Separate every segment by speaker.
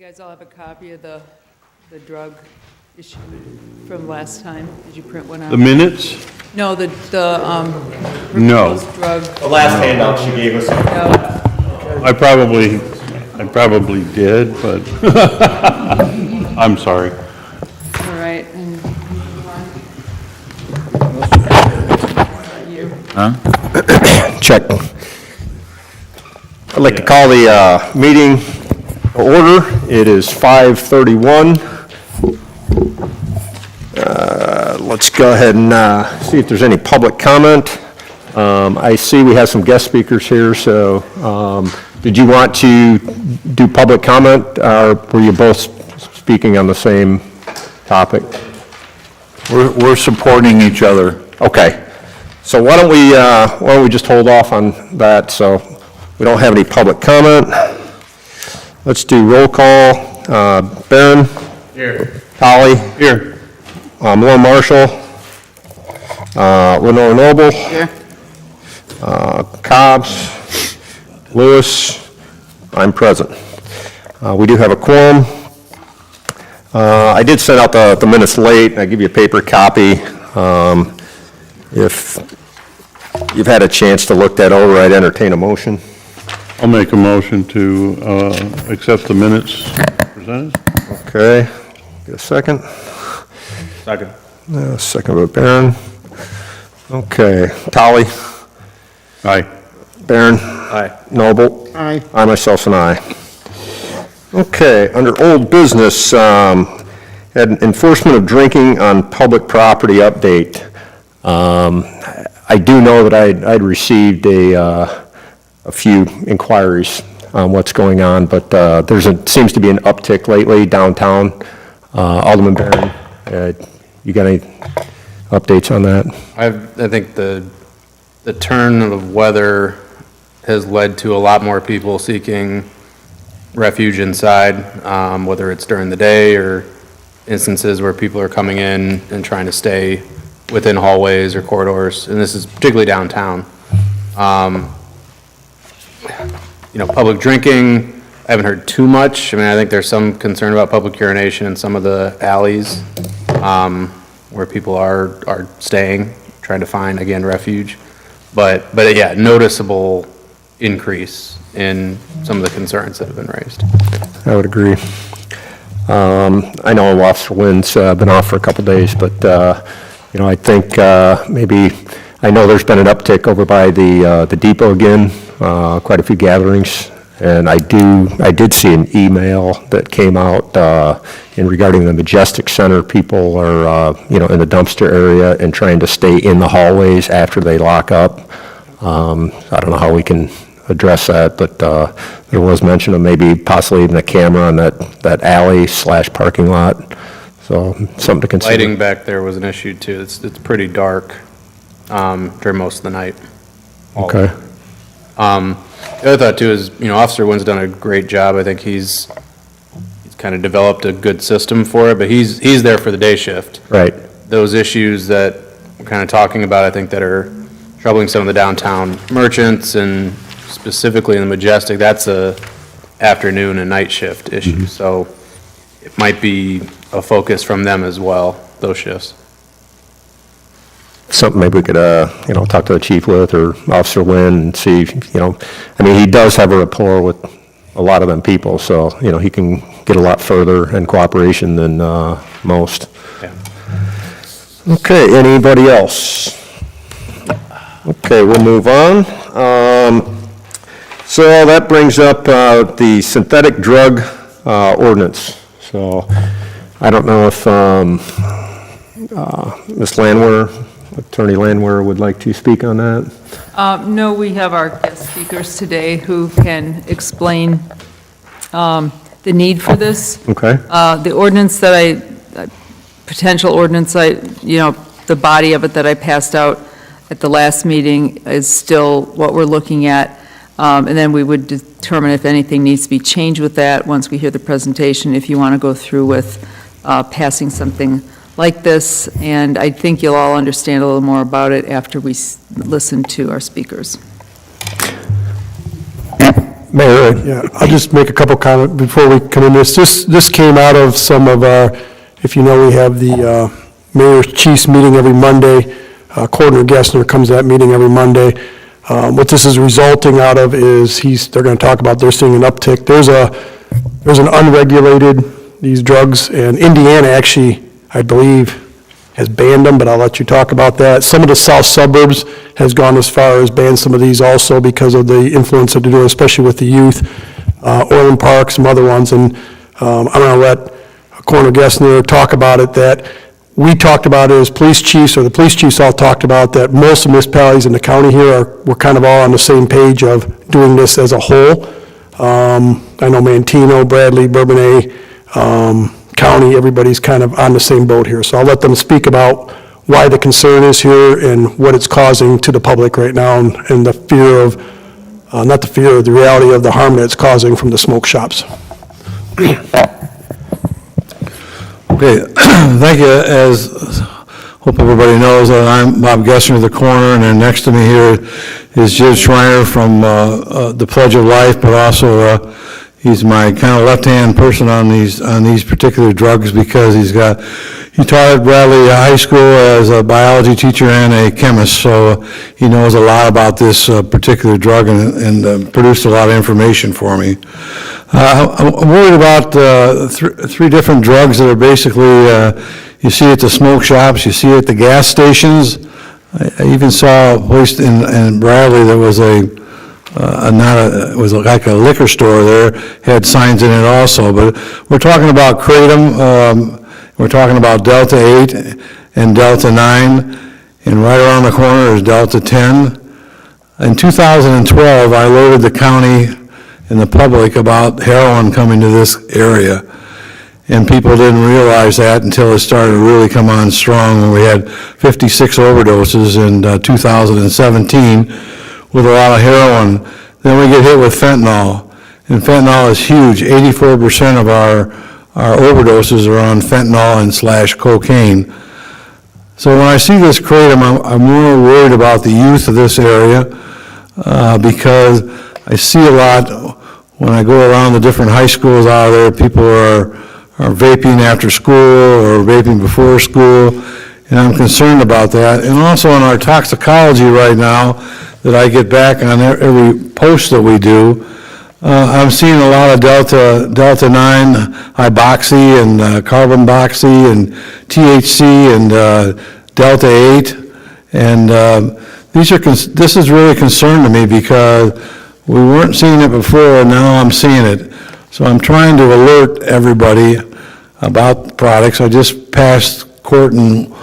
Speaker 1: You guys all have a copy of the drug issue from last time? Did you print one out?
Speaker 2: The minutes?
Speaker 1: No, the
Speaker 2: No.
Speaker 1: proposed drug.
Speaker 3: The last handout she gave us.
Speaker 1: No.
Speaker 2: I probably did, but I'm sorry.
Speaker 1: All right. And you.
Speaker 3: Check. I'd like to call the meeting to order. It is 5:31. Let's go ahead and see if there's any public comment. I see we have some guest speakers here, so did you want to do public comment, or were you both speaking on the same topic?
Speaker 2: We're supporting each other.
Speaker 3: Okay. So why don't we just hold off on that, so we don't have any public comment. Let's do roll call. Barron? Here. Holly?
Speaker 2: Here.
Speaker 3: Lauren Marshall? Lenore Noble?
Speaker 1: Here.
Speaker 3: Cobbs? Lewis? I'm present. We do have a quorum. I did send out the minutes late. I give you a paper copy. If you've had a chance to look that over, I'd entertain a motion.
Speaker 2: I'll make a motion to accept the minutes presented.
Speaker 3: Okay. Get a second?
Speaker 2: Second.
Speaker 3: Second by Barron. Okay. Tolly?
Speaker 2: Aye.
Speaker 3: Barron?
Speaker 2: Aye.
Speaker 3: Noble? Aye. I, myself, and I. Okay, under old business, had an enforcement of drinking on public property update. I do know that I'd received a few inquiries on what's going on, but seems to be an uptick lately downtown. Alderman Barron, you got any updates on that?
Speaker 4: I think the turn of weather has led to a lot more people seeking refuge inside, whether it's during the day or instances where people are coming in and trying to stay within hallways or corridors, and this is particularly downtown. Public drinking, I haven't heard too much. I mean, I think there's some concern about public urination in some of the alleys where people are staying, trying to find, again, refuge. But yeah, noticeable increase in some of the concerns that have been raised.
Speaker 3: I would agree. I know Officer Wynn's been off for a couple days, but I think maybe, I know there's been an uptick over by the depot again, quite a few gatherings, and I did see an email that came out in regarding the Majestic Center. People are, in the dumpster area and trying to stay in the hallways after they lock up. I don't know how we can address that, but there was mention of maybe possibly even a camera on that alley / parking lot. So something to consider.
Speaker 4: Lighting back there was an issue too. It's pretty dark during most of the night.
Speaker 3: Okay.
Speaker 4: The other thought too is, Officer Wynn's done a great job. I think he's kind of developed a good system for it, but he's there for the day shift.
Speaker 3: Right.
Speaker 4: Those issues that we're kind of talking about, I think, that are troubling some of the downtown merchants and specifically in the Majestic, that's a afternoon and night shift issue.
Speaker 3: Mm-hmm.
Speaker 4: So it might be a focus from them as well, those shifts.
Speaker 3: Something maybe we could, talk to the chief with, or Officer Wynn, and see, he does have a rapport with a lot of them people, so, he can get a lot further in cooperation than most.
Speaker 4: Yeah.
Speaker 3: Okay, anybody else? Okay, we'll move on. So that brings up the synthetic drug ordinance. So I don't know if Ms. Landwehr, Attorney Landwehr, would like to speak on that.
Speaker 1: No, we have our guest speakers today who can explain the need for this.
Speaker 3: Okay.
Speaker 1: The ordinance potential ordinance, the body of it that I passed out at the last meeting is still what we're looking at. And then we would determine if anything needs to be changed with that once we hear the presentation, if you want to go through with passing something like this. And I think you'll all understand a little more about it after we listen to our speakers.
Speaker 3: Mayor,
Speaker 5: Yeah, I'll just make a couple comments before we come in this. This came out of some of our, if you know, we have the mayor's chiefs meeting every Monday. Coroner Gessner comes to that meeting every Monday. What this is resulting out of is they're going to talk about they're seeing an uptick. There's an unregulated, these drugs, and Indiana actually, I believe, has banned them, but I'll let you talk about that. Some of the south suburbs has gone as far as ban some of these also because of the influence that they're doing, especially with the youth, Orland Park, some other ones, and I'm going to let Coroner Gessner talk about it, that we talked about it as police chiefs, or the police chiefs all talked about that most municipalities in the county here we're kind of all on the same page of doing this as a whole. I know Manteno, Bradley, Bourbonnais, County, everybody's kind of on the same boat here. So I'll let them speak about why the concern is here and what it's causing to the public right now, and the fear of, not the fear, the reality of the harm that it's causing from the smoke shops.
Speaker 6: Okay, thank you. As hope everybody knows, I'm Bob Gessner, the coroner, and then next to me here is Jim Schreiner from the Pledge of Life, but also he's my kind of left-hand person on these particular drugs because he taught at Bradley High School as a biology teacher and a chemist, so he knows a lot about this particular drug and produced a lot of information for me. I'm worried about three different drugs that are basically, you see at the smoke shops, you see at the gas stations. I even saw a place in Bradley that was it was like a liquor store there, had signs in it also, but we're talking about Kratom, we're talking about Delta 8 and Delta 9, and right around the corner is Delta 10. In 2012, I alerted the county and the public about heroin coming to this area, and people didn't realize that until it started to really come on strong when we had 56 overdoses in 2017 with a lot of heroin. Then we get hit with fentanyl, and fentanyl is huge. 84% of our overdoses are on fentanyl and / cocaine. So when I see this kratom, I'm more worried about the youth of this area because I see a lot when I go around the different high schools out there. People are vaping after school or vaping before school, and I'm concerned about that. And also in our toxicology right now, that I get back on every post that we do, I'm seeing a lot of Delta 9 hydroxy and carbamboxy and THC and Delta 8, and this is really a concern to me because we weren't seeing it before, and now I'm seeing it. So I'm trying to alert everybody about the products. I just passed court in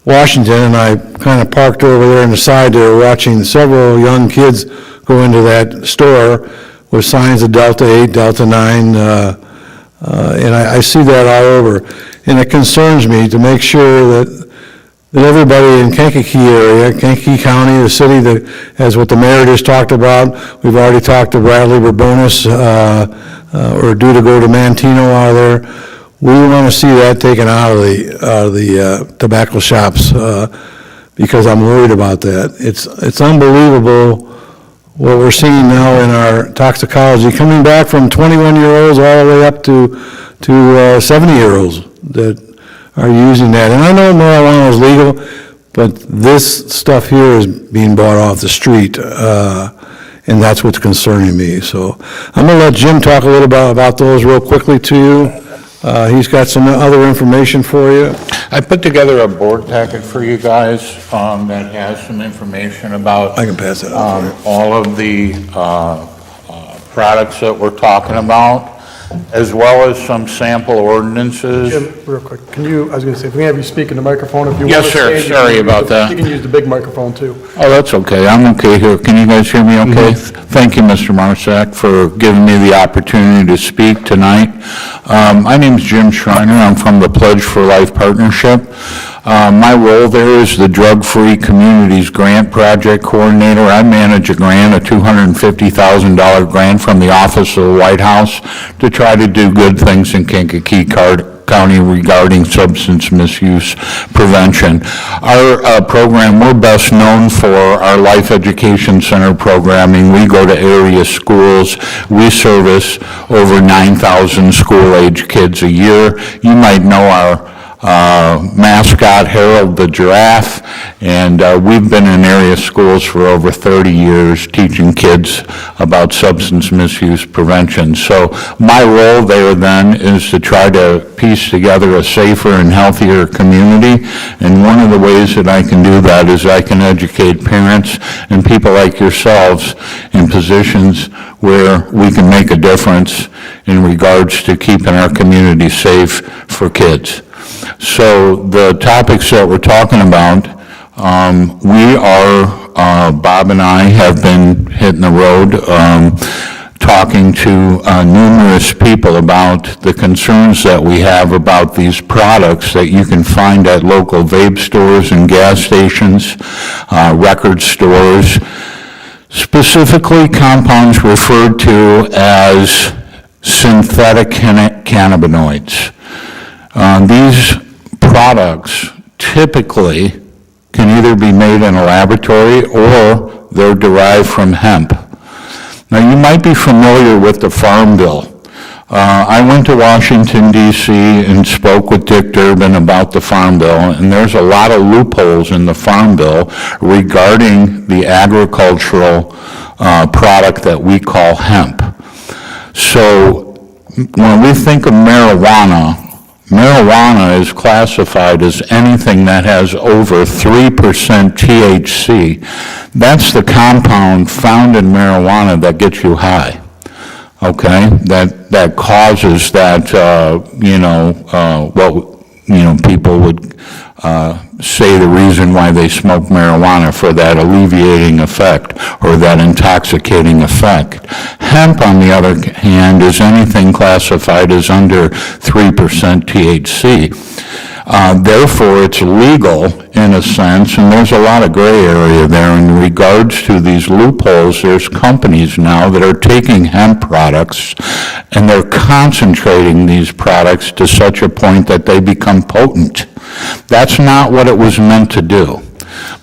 Speaker 6: Washington, and I kind of parked over there on the side there watching several young kids go into that store with signs of Delta 8, Delta 9, and I see that all over. And it concerns me to make sure that everybody in Kankakee area, Kankakee County, the city, that, as what the mayor just talked about, we've already talked to Bradley Bourbonnais, or due to go to Manteno out of there. We want to see that taken out of the tobacco shops because I'm worried about that. It's unbelievable what we're seeing now in our toxicology, coming back from 21-year-olds all the way up to 70-year-olds that are using that. And I know marijuana is legal, but this stuff here is being bought off the street, and that's what's concerning me. So I'm going to let Jim talk a little bit about those real quickly to you. He's got some other information for you.
Speaker 7: I put together a board packet for you guys that has some information about
Speaker 6: I can pass that out for you.
Speaker 7: all of the products that we're talking about, as well as some sample ordinances.
Speaker 5: Jim, real quick, I was going to say, if we have you speak in the microphone, if you
Speaker 7: Yes,
Speaker 5: want to
Speaker 7: sir.
Speaker 5: stand,
Speaker 7: Sorry about that.
Speaker 5: You can use the big microphone, too.
Speaker 7: Oh, that's okay. I'm okay here. Can you guys hear me okay? Thank you, Mr. Marsack, for giving me the opportunity to speak tonight. My name is Jim Schreiner. I'm from the Pledge for Life Partnership. My role there is the Drug-Free Communities Grant Project Coordinator. I manage a grant, a $250,000 grant from the Office of the White House to try to do good things in Kankakee County regarding substance misuse prevention. Our program, we're best known for our Life Education Center programming. We go to area schools. We service over 9,000 school-age kids a year. You might know our mascot, Harold the Giraffe, and we've been in area schools for over 30 years teaching kids about substance misuse prevention. So my role there then is to try to piece together a safer and healthier community, and one of the ways that I can do that is I can educate parents and people like yourselves in positions where we can make a difference in regards to keeping our community safe for kids. So the topics that we're talking about, Bob and I have been hitting the road, talking to numerous people about the concerns that we have about these products that you can find at local vape stores and gas stations, record stores, specifically compounds referred to as synthetic cannabinoids. These products typically can either be made in a laboratory or they're derived from hemp. Now, you might be familiar with the Farm Bill. I went to Washington, D.C. and spoke with Dick Durbin about the Farm Bill, and there's a lot of loopholes in the Farm Bill regarding the agricultural product that we call hemp. So when we think of marijuana is classified as anything that has over 3% THC. That's the compound found in marijuana that gets you high, okay? That causes that, people would say the reason why they smoke marijuana, for that alleviating effect or that intoxicating effect. Hemp, on the other hand, is anything classified as under 3% THC. Therefore, it's legal in a sense, and there's a lot of gray area there in regards to these loopholes. There's companies now that are taking hemp products and they're concentrating these products to such a point that they become potent. That's not what it was meant to do.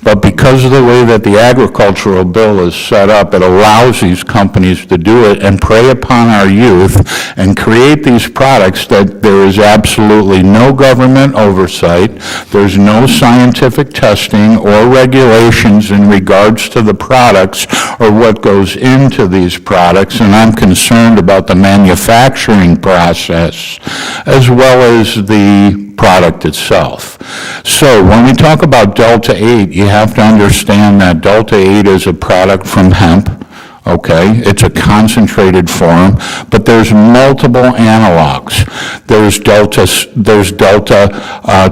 Speaker 7: But because of the way that the agricultural bill is set up, it allows these companies to do it and prey upon our youth and create these products that there is absolutely no government oversight, there's no scientific testing or regulations in regards to the products or what goes into these products, and I'm concerned about the manufacturing process as well as the product itself. So when we talk about Delta 8, you have to understand that Delta 8 is a product from hemp, okay? It's a concentrated form, but there's multiple analogs. There's Delta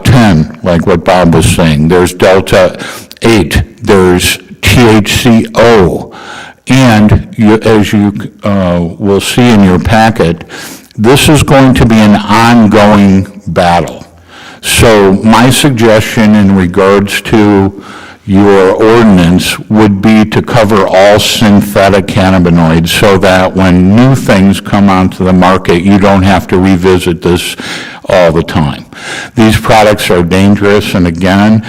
Speaker 7: 10, like what Bob was saying. There's Delta 8. There's THCO. And as you will see in your packet, this is going to be an ongoing battle. So my suggestion in regards to your ordinance would be to cover all synthetic cannabinoids so that when new things come onto the market, you don't have to revisit this all the time. These products are dangerous, and again,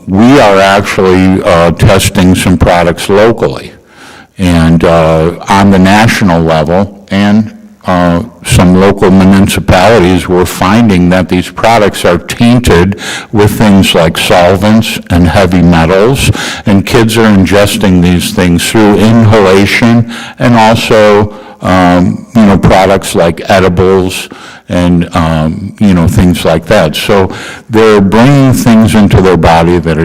Speaker 7: we are actually testing some products locally and on the national level, and some local municipalities were finding that these products are tainted with things like solvents and heavy metals, and kids are ingesting these things through inhalation and also, products like edibles and, things like that. So they're bringing things into their body that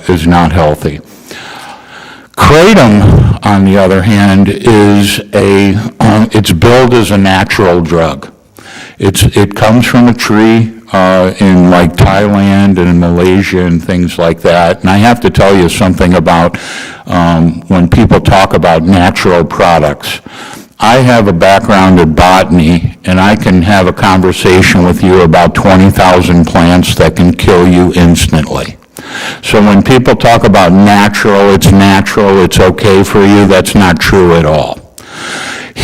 Speaker 7: is not healthy. Kratom, on the other hand, is it's billed as a natural drug. It comes from a tree in like Thailand and in Malaysia and things like that. And I have to tell you something about when people talk about natural products. I have a background in botany, and I can have a conversation with you about 20,000 plants that can kill you instantly. So when people talk about natural, it's okay for you, that's not true at all.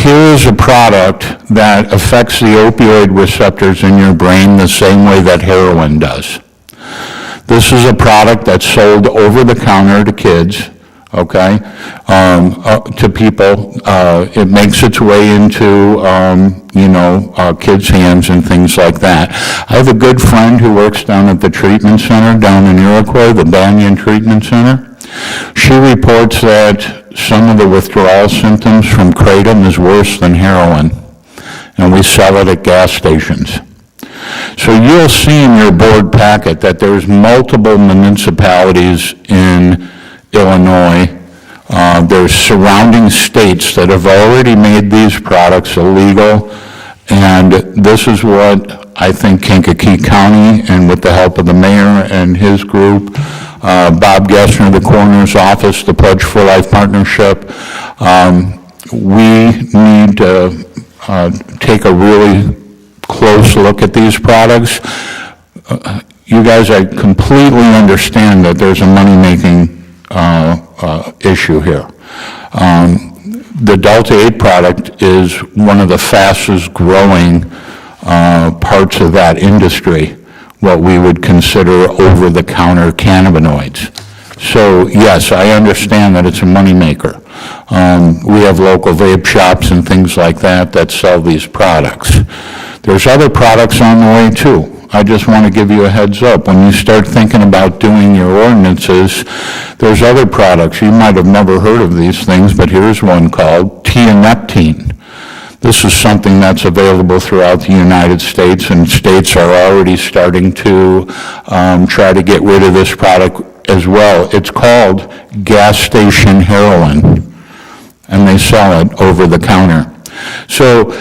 Speaker 7: here is a product that affects the opioid receptors in your brain the same way that heroin does. This is a product that's sold over the counter to kids, okay, to people. It makes its way into, kids' hands and things like that. I have a good friend who works down at the treatment center down in Iroquois, the Banyan Treatment Center. She reports that some of the withdrawal symptoms from kratom is worse than heroin, and we sell it at gas stations. So you'll see in your board packet that there's multiple municipalities in Illinois. There's surrounding states that have already made these products illegal, and this is what I think Kankakee County, and with the help of the mayor and his group, Bob Gessner, the coroner's office, the Pledge for Life Partnership, we need to take a really close look at these products. You guys, I completely understand that there's a money-making issue here. The Delta-8 product is one of the fastest growing parts of that industry, what we would consider over-the-counter cannabinoids. So yes, I understand that it's a moneymaker. We have local vape shops and things like that sell these products. There's other products on the way too. I just want to give you a heads up. When you start thinking about doing your ordinances, there's other products. You might have never heard of these things, but here's one called tianeptine. This is something that's available throughout the United States, and states are already starting to try to get rid of this product as well. It's called gas station heroin, and they sell it over the counter. So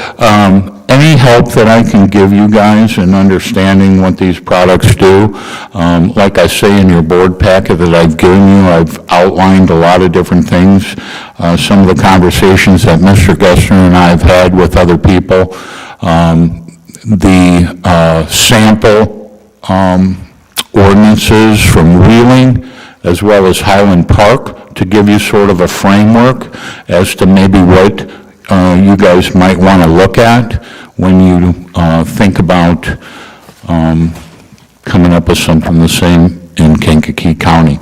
Speaker 7: any help that I can give you guys in understanding what these products do, like I say in your board packet that I've given you, I've outlined a lot of different things. Some of the conversations that Mr. Gessner and I have had with other people, the sample ordinances from Wheeling as well as Highland Park to give you sort of a framework as to maybe what you guys might want to look at when you think about coming up with something the same in Kankakee County.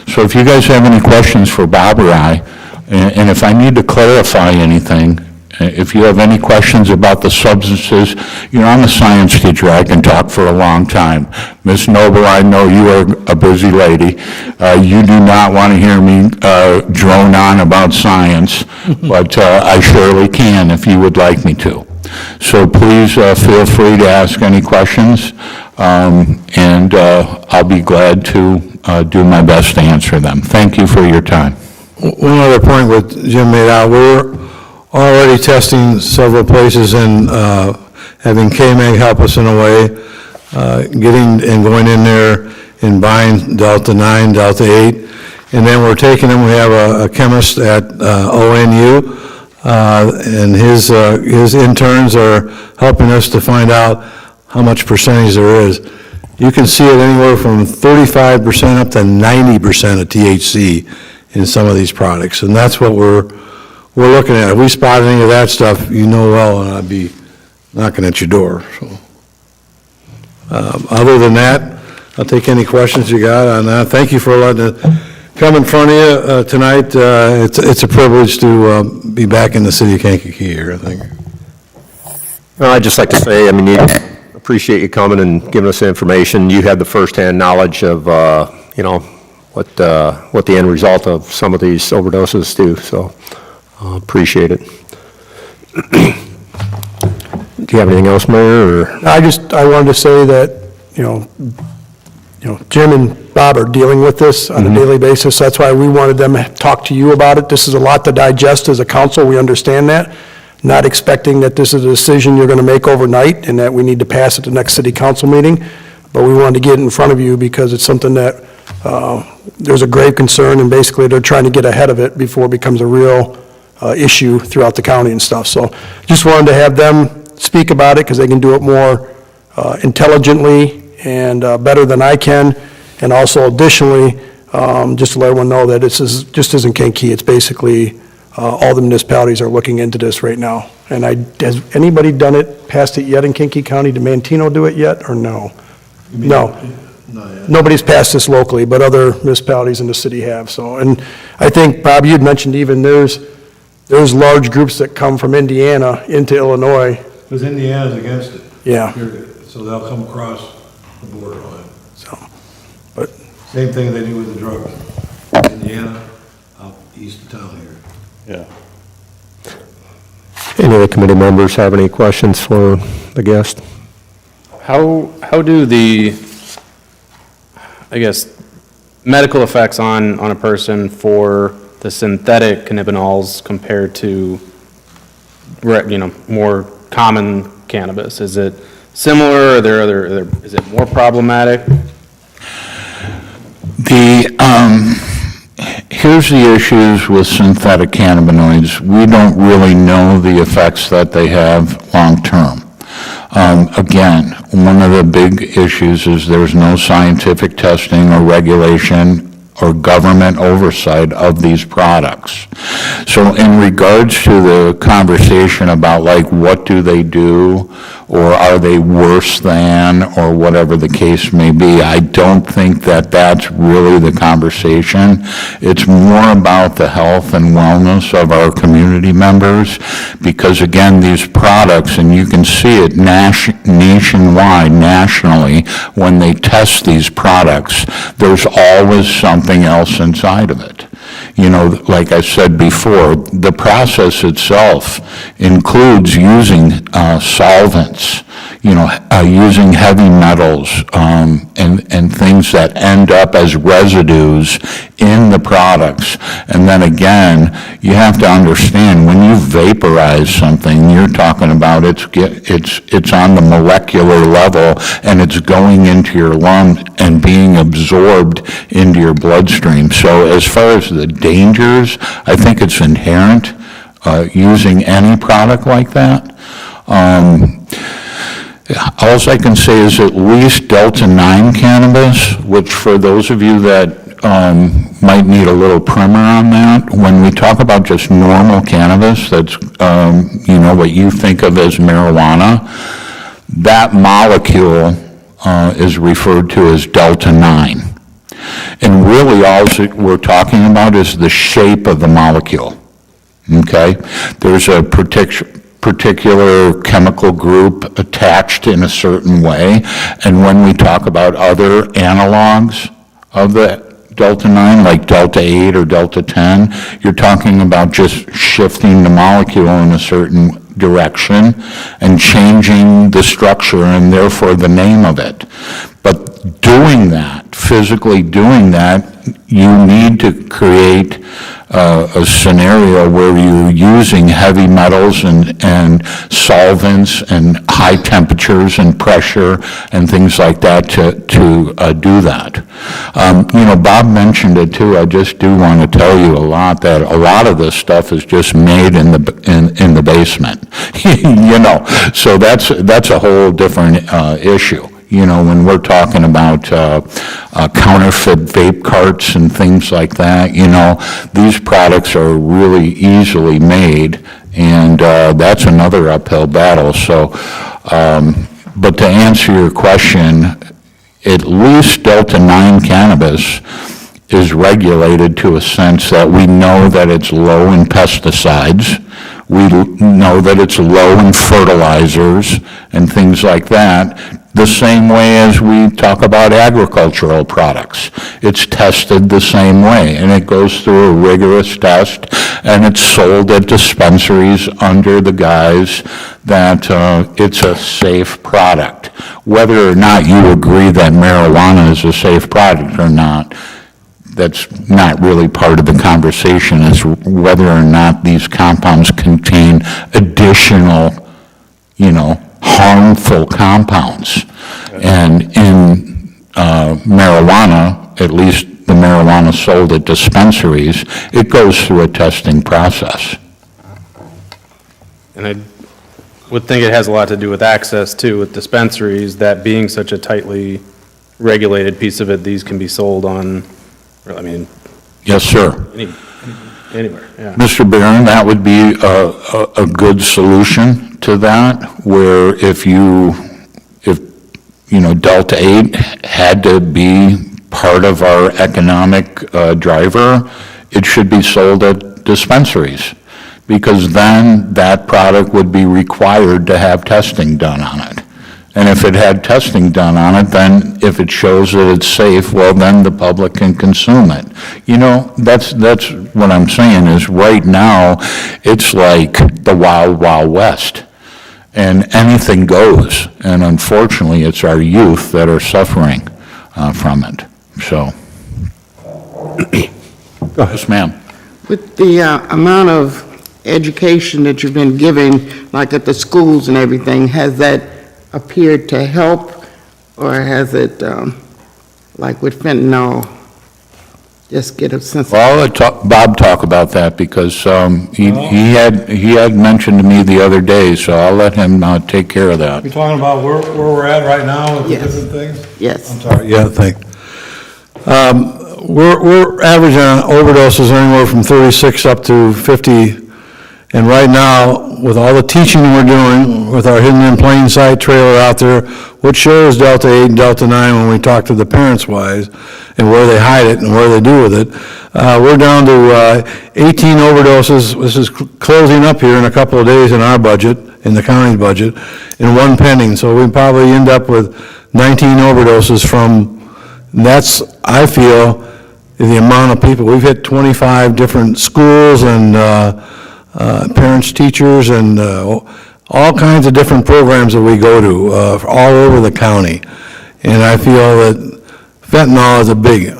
Speaker 7: So if you guys have any questions for Bob or I, and if I need to clarify anything, if you have any questions about the substances, I'm a science teacher. I can talk for a long time. Ms. Noble, I know you are a busy lady. You do not want to hear me drone on about science, but I surely can if you would like me to. So please feel free to ask any questions, and I'll be glad to do my best to answer them. Thank you for your time.
Speaker 6: One other point what Jim made out, we're already testing several places and having KMAG help us in a way, getting and going in there and buying Delta 9, Delta 8, and then we're taking them, we have a chemist at ONU, and his interns are helping us to find out how much percentage there is. You can see it anywhere from 35% up to 90% of THC in some of these products, and that's what we're looking at. If we spot any of that stuff, well, and I'd be knocking at your door. So, other than that, I'll take any questions you got on that. Thank you for letting it come in front of you tonight. It's a privilege to be back in the city of Kankakee here, I think.
Speaker 3: Well, I'd just like to say, appreciate you coming and giving us the information. You had the firsthand knowledge of, what the end result of some of these overdoses do, so appreciate it. Do you have anything else, Mayor? Or?
Speaker 5: I wanted to say that, Jim and Bob are dealing with this on a daily basis. That's why we wanted them to talk to you about it. This is a lot to digest as a council. We understand that. Not expecting that this is a decision you're going to make overnight and that we need to pass at the next city council meeting. But we wanted to get it in front of you because it's something that there's a grave concern, and basically they're trying to get ahead of it before it becomes a real issue throughout the county and stuff. So just wanted to have them speak about it because they can do it more intelligently and better than I can. And also additionally, just to let everyone know that this just isn't Kankakee. It's basically all the municipalities are looking into this right now. And has anybody done it, passed it yet in Kankakee County? Did Mantino do it yet, or no? No. Nobody's passed this locally, but other municipalities in the city have, so. And I think, Bob, you'd mentioned even there's large groups that come from Indiana into Illinois.
Speaker 6: Because Indiana's against it.
Speaker 5: Yeah.
Speaker 6: Period. So they'll come across the borderline.
Speaker 5: So, but,
Speaker 6: Same thing they do with the drugs. Indiana, out east of town here.
Speaker 2: Yeah.
Speaker 3: Any of the committee members have any questions for the guest?
Speaker 4: How do the, I guess, medical effects on a person for the synthetic cannabinoids compared to, more common cannabis? Is it similar? Are there other, is it more problematic?
Speaker 7: Here's the issues with synthetic cannabinoids. We don't really know the effects that they have long-term. Again, one of the big issues is there's no scientific testing or regulation or government oversight of these products. So in regards to the conversation about like what do they do, or are they worse than, or whatever the case may be, I don't think that that's really the conversation. It's more about the health and wellness of our community members, because again, these products, and you can see it nationwide, nationally, when they test these products, there's always something else inside of it. You know, like I said before, the process itself includes using solvents, using heavy metals, and things that end up as residues in the products. And then again, you have to understand, when you vaporize something, you're talking about it's on the molecular level, and it's going into your lung and being absorbed into your bloodstream. So as far as the dangers, I think it's inherent using any product like that. All I can say is at least Delta-9 cannabis, which for those of you that might need a little primer on that, when we talk about just normal cannabis, that's, what you think of as marijuana, that molecule is referred to as Delta-9. And really all we're talking about is the shape of the molecule, okay? There's a particular chemical group attached in a certain way, and when we talk about other analogs of the Delta-9, like Delta-8 or Delta-10, you're talking about just shifting the molecule in a certain direction and changing the structure and therefore the name of it. But doing that, physically doing that, you need to create a scenario where you're using heavy metals and solvents and high temperatures and pressure and things like that to do that. Bob mentioned it too. I just do want to tell you that a lot of this stuff is just made in the basement. So that's a whole different issue. When we're talking about counterfeit vape carts and things like that, these products are really easily made, and that's another uphill battle. So, but to answer your question, at least Delta-9 cannabis is regulated to a sense that we know that it's low in pesticides. We know that it's low in fertilizers and things like that, the same way as we talk about agricultural products. It's tested the same way, and it goes through a rigorous test, and it's sold at dispensaries under the guise that it's a safe product. Whether or not you agree that marijuana is a safe product or not, that's not really part of the conversation, is whether or not these compounds contain additional, harmful compounds. And in marijuana, at least the marijuana sold at dispensaries, it goes through a testing process.
Speaker 4: And I would think it has a lot to do with access too, with dispensaries, that being such a tightly regulated piece of it, these can be sold on,
Speaker 7: Yes, sir.
Speaker 4: Anywhere, yeah.
Speaker 7: Mr. Barron, that would be a good solution to that, where if Delta 8 had to be part of our economic driver, it should be sold at dispensaries, because then that product would be required to have testing done on it. And if it had testing done on it, then if it shows that it's safe, well, then the public can consume it. That's what I'm saying is right now, it's like the Wild Wild West. And anything goes. And unfortunately, it's our youth that are suffering from it. So. Yes, ma'am.
Speaker 8: With the amount of education that you've been giving, like at the schools and everything, has that appeared to help, or has it, like with fentanyl, just get a sense of...
Speaker 7: Well, I'll let Bob talk about that, because he had mentioned to me the other day, so I'll let him take care of that.
Speaker 6: You talking about where we're at right now with the
Speaker 8: Yes.
Speaker 6: different things?
Speaker 8: Yes.
Speaker 6: I'm sorry, yeah, thank you. We're averaging on overdoses anywhere from 36 up to 50. And right now, with all the teaching we're doing, with our hidden in plain sight trailer out there, which shows Delta 8 and Delta 9 when we talk to the parents wise, and where they hide it and where they do with it, we're down to 18 overdoses. This is closing up here in a couple of days in our budget, in the county's budget, and one pending. So we probably end up with 19 overdoses from, that's, I feel, the amount of people. We've hit 25 different schools and parents, teachers, and all kinds of different programs that we go to all over the county. And I feel that fentanyl is a big,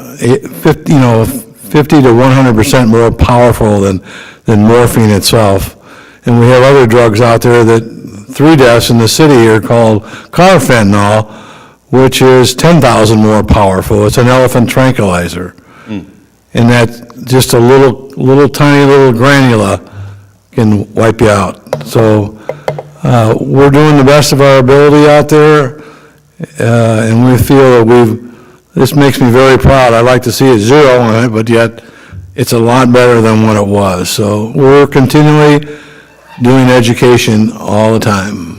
Speaker 6: 50 to 100% more powerful than morphine itself. And we have other drugs out there that 3 deaths in the city here called carfentanil, which is 10,000 more powerful. It's an elephant tranquilizer. And that's just a little tiny little granula can wipe you out. So we're doing the best of our ability out there, and we feel that this makes me very proud. I'd like to see it 0 on it, but yet it's a lot better than what it was. So we're continually doing education all the time.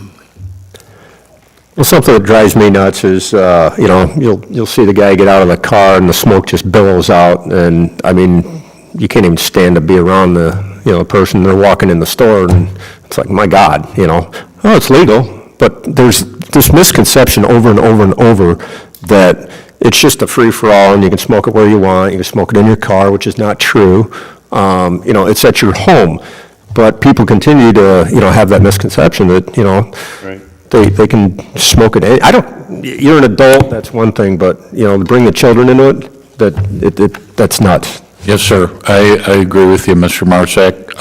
Speaker 3: Well, something that drives me nuts is, you'll see the guy get out of the car and the smoke just billows out, and, I mean, you can't even stand to be around the person. They're walking in the store, and it's like, my God, oh, it's legal, but there's this misconception over and over and over that it's just a free-for-all, and you can smoke it where you want, you can smoke it in your car, which is not true. It's at your home, but people continue to, have that misconception that,
Speaker 2: Right.
Speaker 3: They can smoke it. You're an adult, that's one thing, but, to bring the children into it, that's nuts.
Speaker 7: Yes, sir. I agree with you, Mr. Marsack.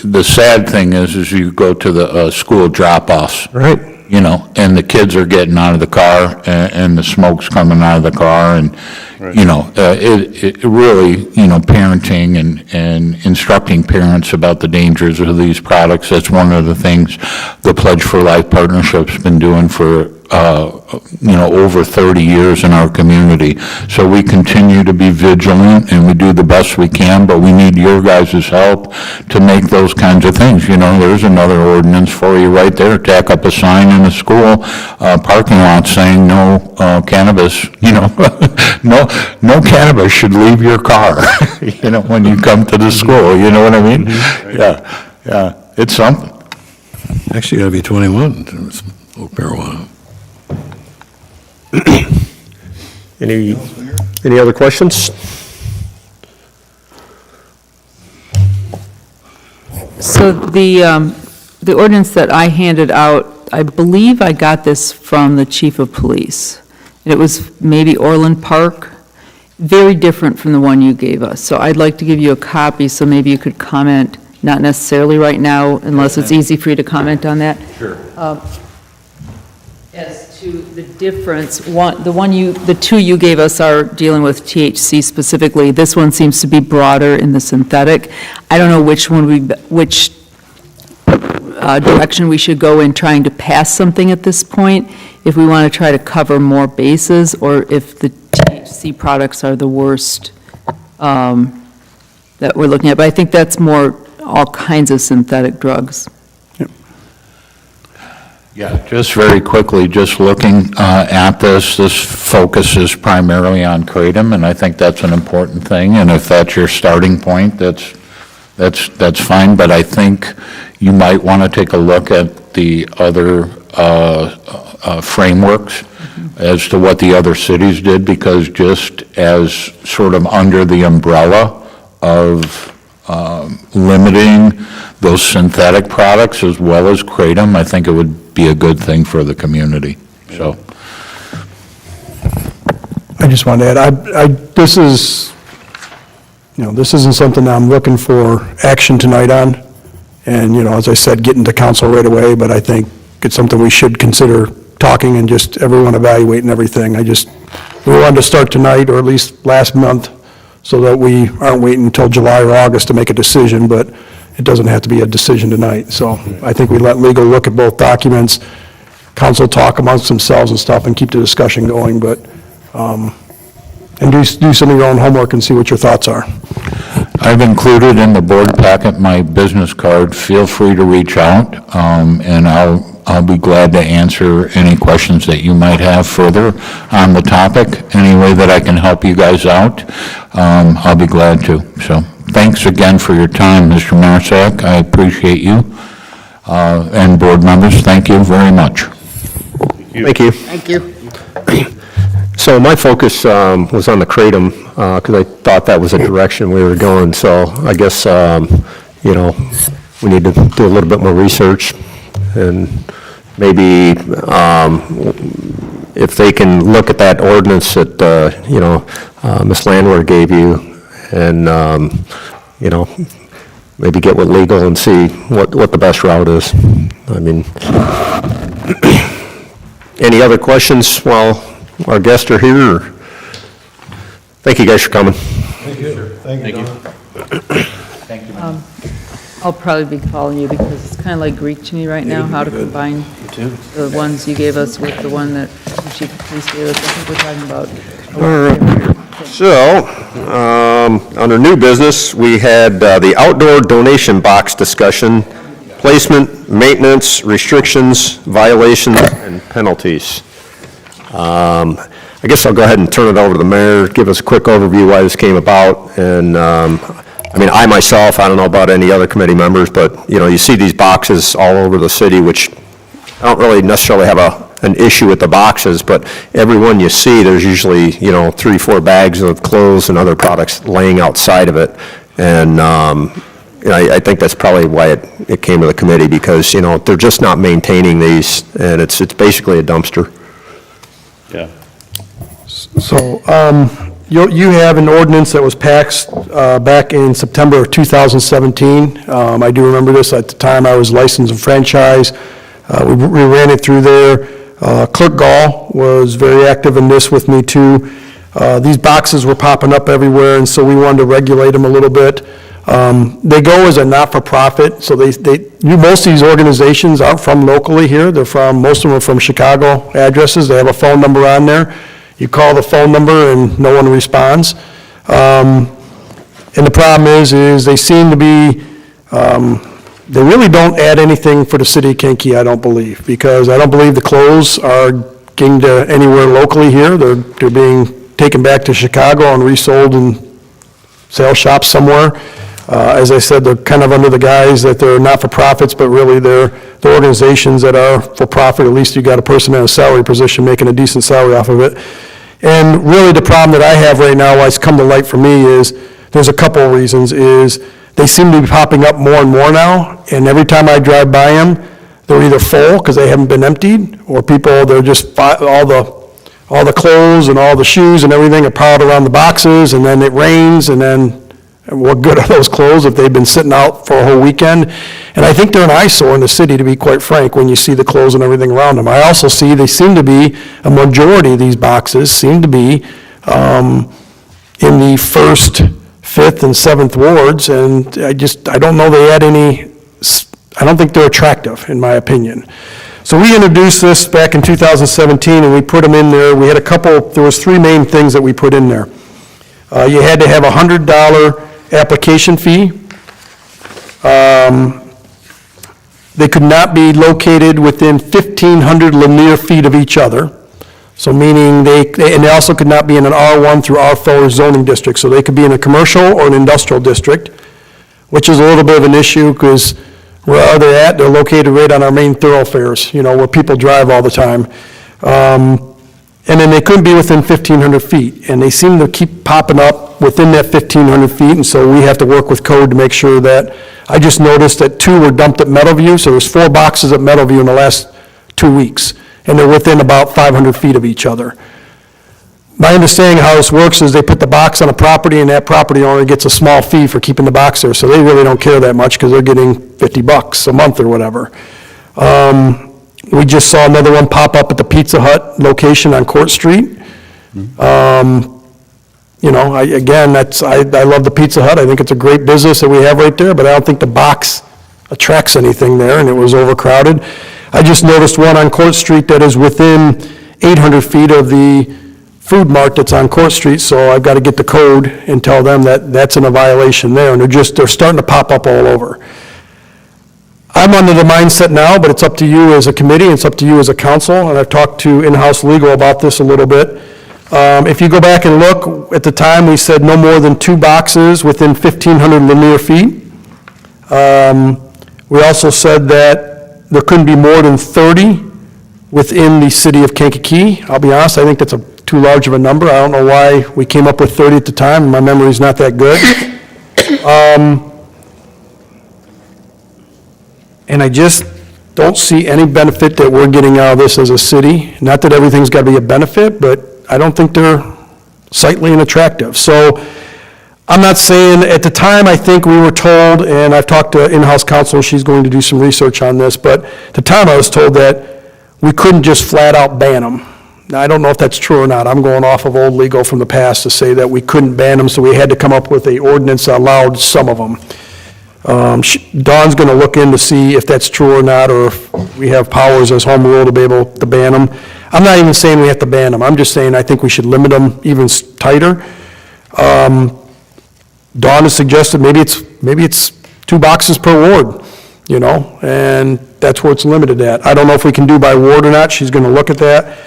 Speaker 7: The sad thing is you go to the school drop-offs.
Speaker 3: Right.
Speaker 7: And the kids are getting out of the car, and the smoke's coming out of the car, and, it really, parenting and instructing parents about the dangers of these products, that's one of the things the Pledge for Life Partnership's been doing for, over 30 years in our community. So we continue to be vigilant, and we do the best we can, but we need your guys' help to make those kinds of things. There's another ordinance for you right there. Tack up a sign in the school parking lot saying no cannabis, no cannabis should leave your car, when you come to the school, you know what I mean? Yeah, it's something.
Speaker 6: Actually, you gotta be 21 to smoke marijuana.
Speaker 3: Any other questions?
Speaker 1: So the ordinance that I handed out, I believe I got this from the chief of police. It was maybe Orland Park, very different from the one you gave us. So I'd like to give you a copy, so maybe you could comment, not necessarily right now, unless it's easy for you to comment on that.
Speaker 7: Sure.
Speaker 1: As to the difference, the two you gave us are dealing with THC specifically. This one seems to be broader in the synthetic. I don't know which direction we should go in trying to pass something at this point, if we want to try to cover more bases, or if the THC products are the worst that we're looking at, but I think that's more all kinds of synthetic drugs.
Speaker 7: Yeah, just very quickly, just looking at this focuses primarily on kratom, and I think that's an important thing, and if that's your starting point, that's fine, but I think you might want to take a look at the other frameworks as to what the other cities did, because just as sort of under the umbrella of limiting those synthetic products as well as kratom, I think it would be a good thing for the community, so.
Speaker 5: I just wanted to add, this is, this isn't something I'm looking for action tonight on. And, as I said, getting to council right away, but I think it's something we should consider talking and just everyone evaluating everything. We wanted to start tonight, or at least last month, so that we aren't waiting until July or August to make a decision, but it doesn't have to be a decision tonight. So I think we let legal look at both documents, council talk amongst themselves and stuff, and keep the discussion going, but, and do some of your own homework and see what your thoughts are.
Speaker 7: I've included in the board packet my business card. Feel free to reach out, and I'll be glad to answer any questions that you might have further on the topic. Any way that I can help you guys out, I'll be glad to. So thanks again for your time, Mr. Marisak. I appreciate you. And board members, thank you very much.
Speaker 3: Thank you.
Speaker 8: Thank you.
Speaker 3: So my focus was on the kratom, because I thought that was a direction we were going. So I guess, we need to do a little bit more research, and maybe if they can look at that ordinance that, Ms. Landwehr gave you, and, maybe get with legal and see what the best route is. I mean, any other questions while our guests are here? Thank you guys for coming.
Speaker 6: Thank you. Thank you.
Speaker 1: I'll probably be calling you because it's kind of like Greek to me right now, how to combine the ones you gave us with the one that the chief of police gave us. I think we're talking about.
Speaker 3: So, under new business, we had the outdoor donation box discussion, placement, maintenance, restrictions, violations, and penalties. I guess I'll go ahead and turn it over to the mayor, give us a quick overview why this came about, and I myself, I don't know about any other committee members, but, you see these boxes all over the city, which I don't really necessarily have an issue with the boxes, but every one you see, there's usually, 3-4 bags of clothes and other products laying outside of it, and I think that's probably why it came to the committee, because, they're just not maintaining these, and it's basically a dumpster.
Speaker 2: Yeah.
Speaker 5: So, you have an ordinance that was passed back in September of 2017. I do remember this. At the time, I was licensed and franchise. We ran it through there. Clerk Gall was very active in this with me, too. These boxes were popping up everywhere, and so we wanted to regulate them a little bit. They go as a not-for-profit, so most of these organizations aren't from locally here. Most of them are from Chicago addresses. They have a phone number on there. You call the phone number and no one responds. And the problem is they seem to be, they really don't add anything for the city of Kankakee, I don't believe, because I don't believe the clothes are getting to anywhere locally here. They're being taken back to Chicago and resold in sales shops somewhere. As I said, they're kind of under the guise that they're not-for-profits, but really they're organizations that are for-profit. At least you got a person in a salary position making a decent salary off of it. And really the problem that I have right now, why it's come to light for me, is there's a couple of reasons. Is they seem to be popping up more and more now, and every time I drive by them, they're either full because they haven't been emptied, or they're just all the clothes and all the shoes and everything are piled around the boxes, and then it rains, and then what good are those clothes if they've been sitting out for a whole weekend? And I think they're an eyesore in the city, to be quite frank, when you see the clothes and everything around them. I also see a majority of these boxes seem to be in the 1st, 5th, and 7th wards, and I don't know they add any, I don't think they're attractive, in my opinion. So we introduced this back in 2017, and we put them in there. We had there was 3 main things that we put in there. You had to have a $100 application fee. They could not be located within 1,500 linear feet of each other. So meaning and they also could not be in an R1 through R4 zoning district. So they could be in a commercial or an industrial district, which is a little bit of an issue because where they're at, they're located right on our main thoroughfares, where people drive all the time. And then they couldn't be within 1,500 feet. And they seem to keep popping up within that 1,500 feet. And so we have to work with code to make sure that, I just noticed that 2 were dumped at Meadowview. So there's 4 boxes at Meadowview in the last 2 weeks. And they're within about 500 feet of each other. My understanding how this works is they put the box on a property and that property owner gets a small fee for keeping the box there. So they really don't care that much because they're getting $50 a month or whatever. We just saw another one pop up at the Pizza Hut location on Court Street. I love the Pizza Hut. I think it's a great business that we have right there, but I don't think the box attracts anything there, and it was overcrowded. I just noticed one on Court Street that is within 800 feet of the food mart that's on Court Street, so I've got to get the code and tell them that that's in a violation there, and they're starting to pop up all over. I'm under the mindset now, but it's up to you as a committee, and it's up to you as a council, and I've talked to in-house legal about this a little bit. If you go back and look, at the time, we said no more than 2 boxes within 1,500 linear feet. We also said that there couldn't be more than 30 within the city of Kankakee. I'll be honest, I think that's too large of a number. I don't know why we came up with 30 at the time. My memory's not that good. And I just don't see any benefit that we're getting out of this as a city. Not that everything's got to be a benefit, but I don't think they're sightly and attractive. So I'm not saying, at the time, I think we were told, and I've talked to in-house counsel, she's going to do some research on this, but at the time I was told that we couldn't just flat out ban them. Now, I don't know if that's true or not. I'm going off of old legal from the past to say that we couldn't ban them, so we had to come up with an ordinance that allowed some of them. Dawn's going to look in to see if that's true or not, or if we have powers as home rule to be able to ban them. I'm not even saying we have to ban them. I'm just saying I think we should limit them even tighter. Dawn has suggested maybe it's 2 boxes per ward, and that's where it's limited at. I don't know if we can do by ward or not. She's going to look at that.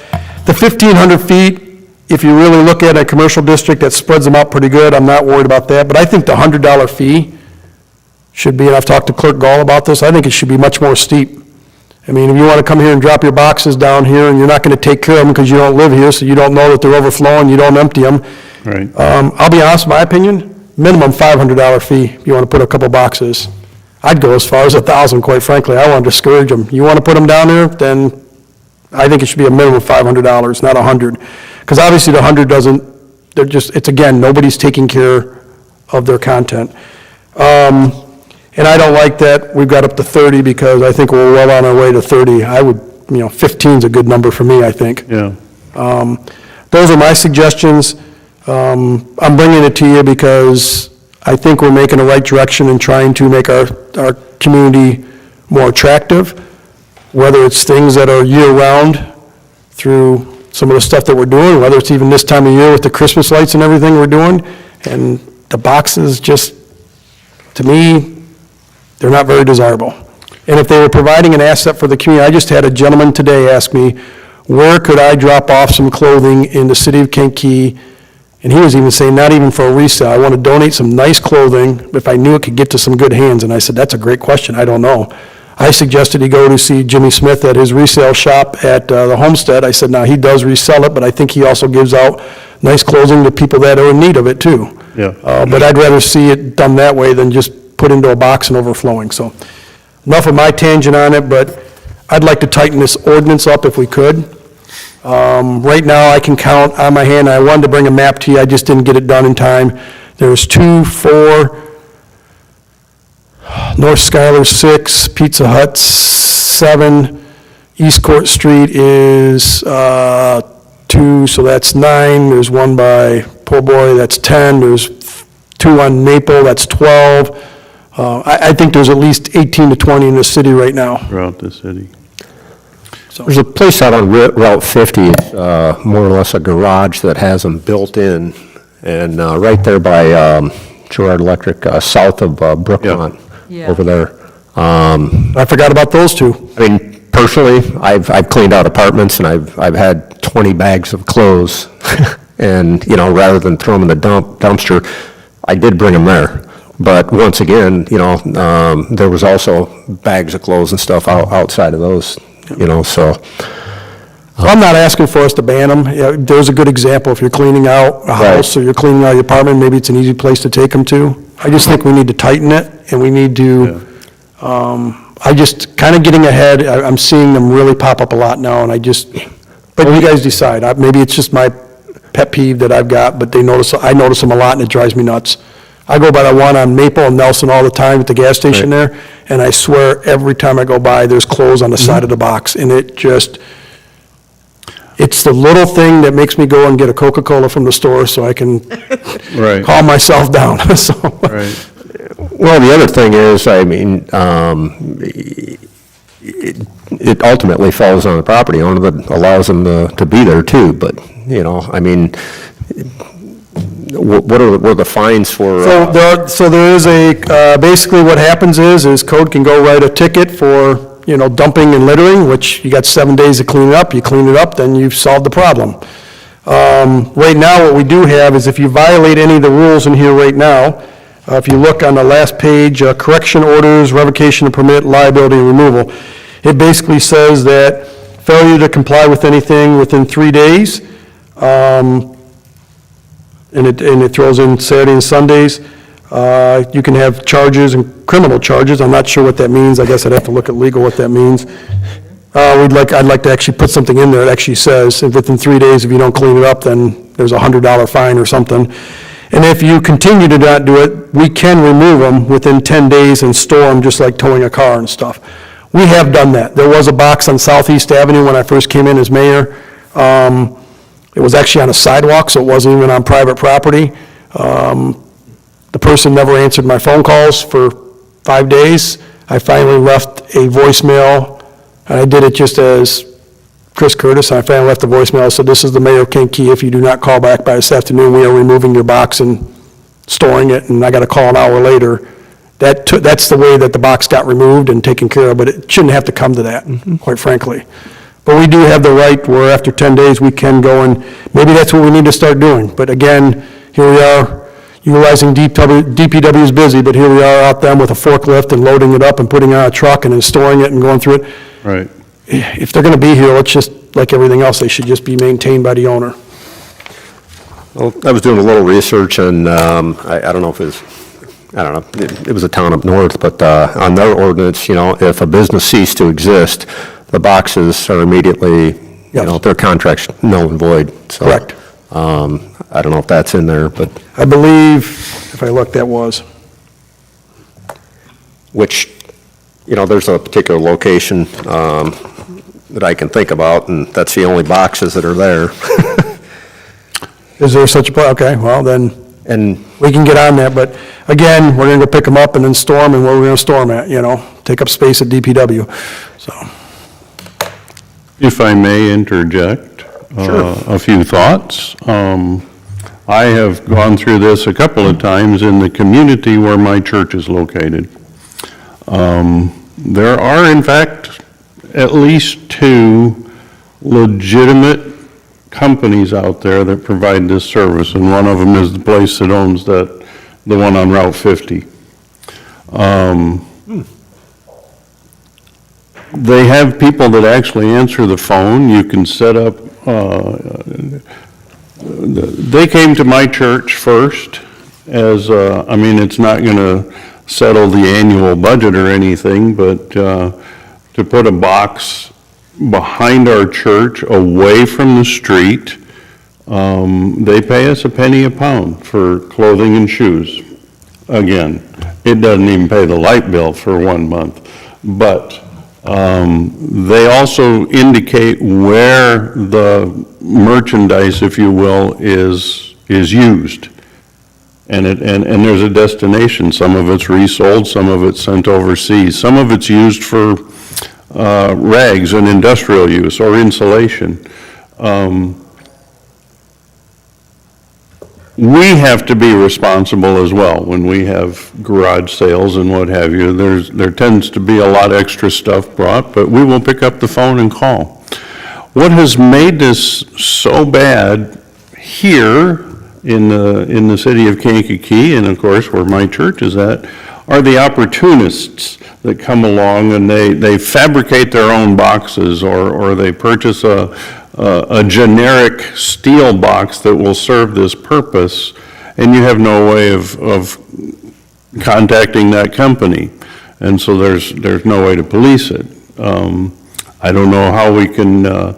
Speaker 5: The 1,500 feet, if you really look at a commercial district, that spreads them out pretty good. I'm not worried about that. But I think the $100 fee should be, and I've talked to Clerk Gall about this, I think it should be much more steep. I mean, if you want to come here and drop your boxes down here, and you're not going to take care of them because you don't live here, so you don't know that they're overflowing, you don't empty them.
Speaker 2: Right.
Speaker 5: I'll be honest, my opinion, minimum $500 fee if you want to put a couple boxes. I'd go as far as 1,000, quite frankly. I want to discourage them. You want to put them down there, then I think it should be a minimum of $500, not 100. Because obviously the 100 doesn't, it's again, nobody's taking care of their content. And I don't like that we've got up to 30 because I think we're well on our way to 30. 15 is a good number for me, I think.
Speaker 2: Yeah.
Speaker 5: Those are my suggestions. I'm bringing it to you because I think we're making the right direction in trying to make our community more attractive, whether it's things that are year-round through some of the stuff that we're doing, whether it's even this time of year with the Christmas lights and everything we're doing, and the boxes just, to me, they're not very desirable. And if they were providing an asset for the community, I just had a gentleman today ask me, where could I drop off some clothing in the city of Kankakee? And he was even saying, not even for a resale, I want to donate some nice clothing if I knew it could get to some good hands. And I said, that's a great question, I don't know. I suggested he go to see Jimmy Smith at his resale shop at the Homestead. I said, now, he does resell it, but I think he also gives out nice clothing to people that are in need of it, too.
Speaker 2: Yeah.
Speaker 5: But I'd rather see it done that way than just put into a box and overflowing. So enough of my tangent on it, but I'd like to tighten this ordinance up if we could. Right now, I can count on my hand. I wanted to bring a map to you. I just didn't get it done in time. There's 2, 4, North Schuyler 6, Pizza Hut 7, East Court Street is 2, so that's 9. There's one by Poor Boy, that's 10. There's 2 on Maple, that's 12. I think there's at least 18 to 20 in the city right now.
Speaker 2: Throughout the city.
Speaker 3: There's a place out on Route 50, it's more or less a garage that has them built in, And right there by Gerard Electric, south of Brookmont,
Speaker 1: Yeah.
Speaker 3: over there.
Speaker 5: I forgot about those two.
Speaker 3: I mean, personally, I've cleaned out apartments, and I've had 20 bags of clothes, and, you know, rather than throw them in the dumpster, I did bring them there. But once again, you know, there was also bags of clothes and stuff outside of those, you know, so.
Speaker 5: I'm not asking for us to ban them. Yeah, there's a good example. If you're cleaning out a house or you're cleaning out your apartment, maybe it's an easy place to take them to. I just think we need to tighten it, and we need to, I just, kind of getting ahead, I'm seeing them really pop up a lot now, and but you guys decide. Maybe it's just my pet peeve that I've got, but I notice them a lot, and it drives me nuts. I go by the one on Maple and Nelson all the time at the gas station there, and I swear, every time I go by, there's clothes on the side of the box, and it's the little thing that makes me go and get a Coca-Cola from the store so I can
Speaker 2: Right,
Speaker 5: calm myself down, so.
Speaker 2: right.
Speaker 3: Well, the other thing is, I mean, it ultimately falls on the property owner that allows them to be there too, but, you know, I mean, what are the fines for?
Speaker 5: So there is basically what happens is code can go write a ticket for, you know, dumping and littering, which you got 7 days to clean it up. You clean it up, then you've solved the problem. Right now, what we do have is if you violate any of the rules in here right now, if you look on the last page, correction orders, revocation of permit, liability, and removal, it basically says that failure to comply with anything within 3 days, and it throws in Saturday and Sundays. You can have charges and criminal charges. I'm not sure what that means. I guess I'd have to look at legal what that means. I'd like to actually put something in there that actually says, if within 3 days, if you don't clean it up, then there's a $100 fine or something. And if you continue to not do it, we can remove them within 10 days and store them, just like towing a car and stuff. We have done that. There was a box on Southeast Avenue when I first came in as mayor. It was actually on a sidewalk, so it wasn't even on private property. The person never answered my phone calls for 5 days. I finally left a voicemail, and I did it just as Chris Curtis. I finally left a voicemail. I said, "This is the mayor of Kankakee. If you do not call back by this afternoon, we are removing your box and storing it." And I got a call an hour later. That's the way that the box got removed and taken care of, but it shouldn't have to come to that, quite frankly. But we do have the right where after 10 days, we can go and, maybe that's what we need to start doing. But again, here we are, utilizing DPW is busy, but here we are out there with a forklift and loading it up and putting it on a truck and then storing it and going through it.
Speaker 2: Right.
Speaker 5: If they're going to be here, let's just, like everything else, they should just be maintained by the owner.
Speaker 3: Well, I was doing a little research, and I don't know if it was a town up north, but on their ordinance, you know, if a business ceased to exist, the boxes are immediately, you know, their contract's null and void. So,
Speaker 5: Correct.
Speaker 3: I don't know if that's in there, but,
Speaker 5: I believe, if I look, that was.
Speaker 3: which, you know, there's a particular location that I can think about, and that's the only boxes that are there.
Speaker 5: Is there such a, okay, well, then
Speaker 3: And,
Speaker 5: we can get on that, but again, we're going to go pick them up and then store them, and where we're going to store them at, you know, take up space at DPW, so.
Speaker 2: If I may interject a few thoughts. I have gone through this a couple of times in the community where my church is located. There are, in fact, at least 2 legitimate companies out there that provide this service, and one of them is the place that owns the one on Route 50. They have people that actually answer the phone. You can set up, they came to my church first as, I mean, it's not going to settle the annual budget or anything, but to put a box behind our church, away from the street, they pay us a penny a pound for clothing and shoes. Again, it doesn't even pay the light bill for 1 month, but they also indicate where the merchandise, if you will, is used. And there's a destination. Some of it's resold, some of it's sent overseas, some of it's used for rags and industrial use or insulation. we have to be responsible as well when we have garage sales and what have you. There tends to be a lot of extra stuff brought, but we will pick up the phone and call. What has made this so bad here in the city of Kankakee, and of course where my church is at, are the opportunists that come along and they fabricate their own boxes, or they purchase a generic steel box that will serve this purpose, and you have no way of contacting that company. And so there's no way to police it. I don't know how we can, I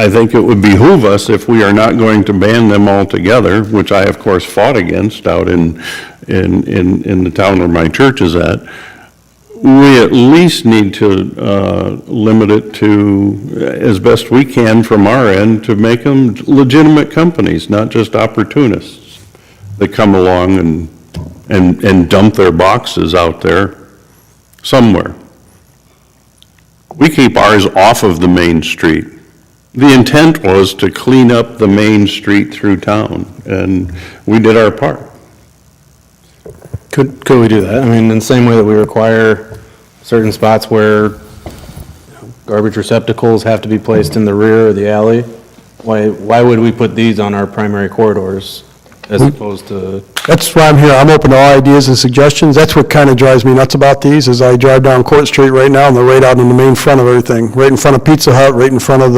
Speaker 2: think it would behoove us, if we are not going to ban them altogether, which I of course fought against out in the town where my church is at, we at least need to limit it to, as best we can from our end, to make them legitimate companies, not just opportunists that come along and dump their boxes out there somewhere. We keep ours off of the main street. The intent was to clean up the main street through town, and we did our part.
Speaker 4: Could we do that? I mean, in the same way that we require certain spots where garbage receptacles have to be placed in the rear of the alley, why would we put these on our primary corridors as opposed to?
Speaker 5: That's why I'm here. I'm open to all ideas and suggestions. That's what kind of drives me nuts about these, is I drive down Court Street right now, and they're right out in the main front of everything, right in front of Pizza Hut, right in front of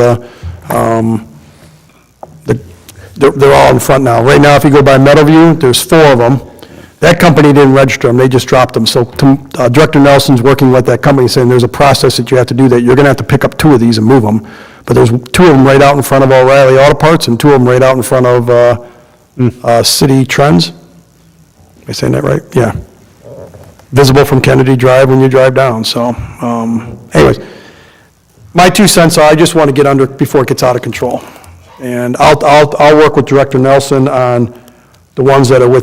Speaker 5: they're all in front now. Right now, if you go by Meadowview, there's 4 of them. That company didn't register them, they just dropped them. So Director Nelson's working with that company, saying there's a process that you have to do that. You're going to have to pick up 2 of these and move them. But there's 2 of them right out in front of O'Reilly Auto Parts, and 2 of them right out in front of City Trends. Am I saying that right? Yeah. Visible from Kennedy Drive when you drive down, so, anyways. My 2 cents are, I just want to get under it before it gets out of control. And I'll work with Director Nelson on the ones that are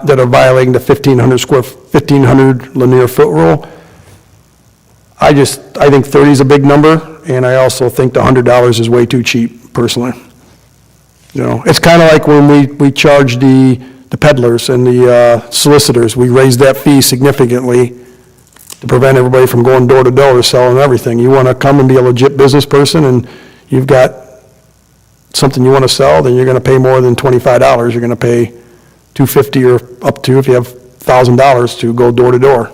Speaker 5: that are violating the 1,500 linear foot rule. I think 30 is a big number, and I also think the $100 is way too cheap, personally. You know, it's kind of like when we charge the peddlers and the solicitors. We raised that fee significantly to prevent everybody from going door to door selling everything. You want to come and be a legit business person, and you've got something you want to sell, then you're going to pay more than $25. You're going to pay $250 or up to, if you have $1,000, to go door to door.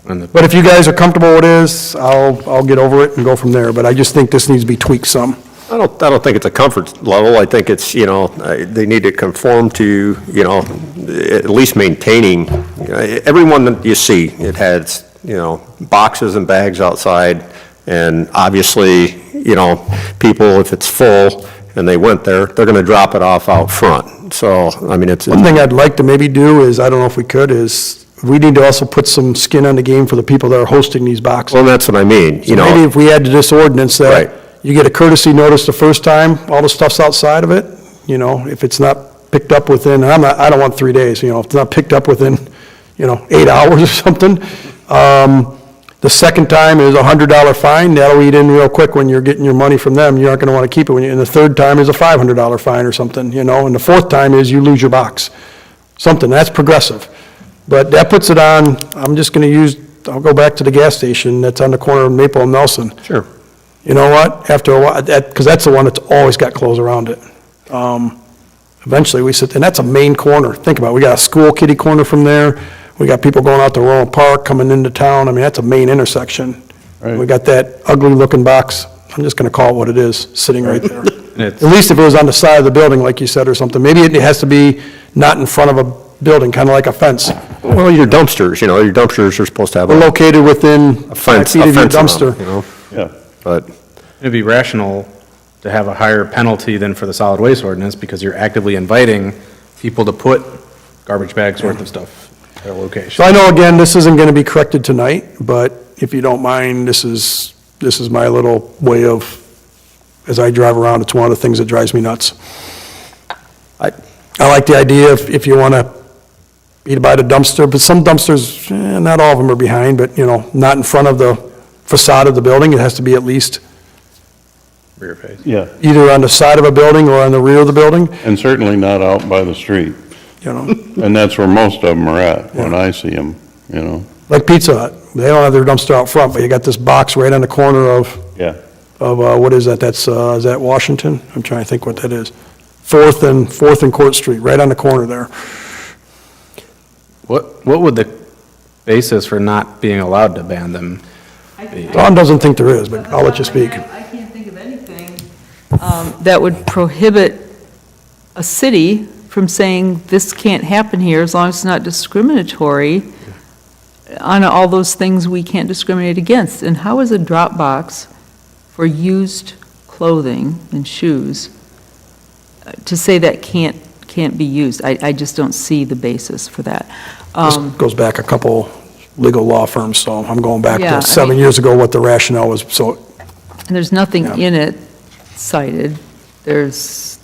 Speaker 5: But if you guys are comfortable with this, I'll get over it and go from there. But I just think this needs to be tweaked some.
Speaker 3: I don't think it's a comfort level. I think it's, they need to conform to, at least maintaining, everyone that you see, it has, boxes and bags outside, and obviously, people, if it's full and they went there, they're going to drop it off out front. So, I mean, it's.
Speaker 5: One thing I'd like to maybe do is, I don't know if we could, is we need to also put some skin on the game for the people that are hosting these boxes.
Speaker 3: Well, that's what I mean,
Speaker 5: So maybe if we add to this ordinance that
Speaker 3: Right.
Speaker 5: you get a courtesy notice the first time, all the stuff's outside of it, if it's not picked up within, and I don't want 3 days, if it's not picked up within, 8 hours or something. The second time is a $100 fine. That'll eat in real quick when you're getting your money from them. You aren't going to want to keep it. And the third time is a $500 fine or something, And the fourth time is you lose your box. Something, that's progressive. But that puts it on, I'm just going to I'll go back to the gas station that's on the corner of Maple and Nelson.
Speaker 3: Sure.
Speaker 5: You know what? After a while, because that's the one that's always got clothes around it. Eventually, we sit, and that's a main corner. Think about it. We got a school kitty corner from there. We got people going out to Royal Park, coming into town. I mean, that's a main intersection.
Speaker 2: Right.
Speaker 5: We got that ugly-looking box. I'm just going to call it what it is, sitting right there.
Speaker 4: It's-
Speaker 5: At least if it was on the side of the building, like you said, or something. Maybe it has to be not in front of a building, kind of like a fence.
Speaker 3: Well, your dumpsters, your dumpsters are supposed to have
Speaker 5: We're
Speaker 3: a
Speaker 5: located within 5
Speaker 3: fence,
Speaker 5: feet
Speaker 3: a
Speaker 5: of your
Speaker 3: fence around
Speaker 5: dumpster.
Speaker 3: them,
Speaker 2: Yeah.
Speaker 3: But,
Speaker 4: It'd be rational to have a higher penalty than for the solid waste ordinance, because you're actively inviting people to put garbage bags worth of stuff at a location.
Speaker 5: So I know, again, this isn't going to be corrected tonight, but if you don't mind, this is my little way of, as I drive around, it's one of the things that drives me nuts. I like the idea if you want to be by the dumpster, but some dumpsters, not all of them are behind, but, not in front of the facade of the building. It has to be at least
Speaker 4: rear face.
Speaker 2: Yeah,
Speaker 5: either on the side of a building or on the rear of the building,
Speaker 2: and certainly not out by the street.
Speaker 5: you know.
Speaker 2: And that's where most of them are at, when I see them, you know?
Speaker 5: Like Pizza Hut, they don't have their dumpster out front, but you got this box right on the corner of,
Speaker 2: Yeah.
Speaker 5: what is that? That's, is that Washington? I'm trying to think what that is. Fourth and Court Street, right on the corner there.
Speaker 4: What would the basis for not being allowed to ban them be?
Speaker 5: Don doesn't think there is, but I'll let you speak.
Speaker 1: I can't think of anything that would prohibit a city from saying this can't happen here as long as it's not discriminatory on all those things we can't discriminate against. And how is a drop box for used clothing and shoes to say that can't be used? I just don't see the basis for that.
Speaker 5: This goes back a couple legal law firms, so I'm going back
Speaker 1: Yeah, I
Speaker 5: to 7
Speaker 1: mean-
Speaker 5: years ago what the rationale was, so,
Speaker 1: And there's nothing
Speaker 5: Yeah.
Speaker 1: in it cited. There's,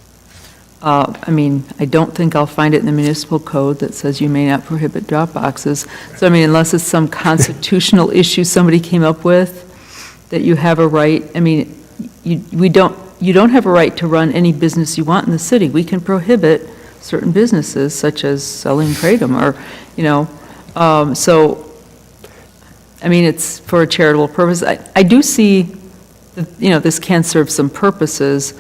Speaker 1: I mean, I don't think I'll find it in the municipal code that says you may not prohibit drop boxes. So, I mean, unless it's some constitutional issue somebody came up with, that you have a right, I mean, you don't have a right to run any business you want in the city. We can prohibit certain businesses, such as selling kratom, or, you know, so, I mean, it's for a charitable purpose. I do see, you know, this can serve some purposes.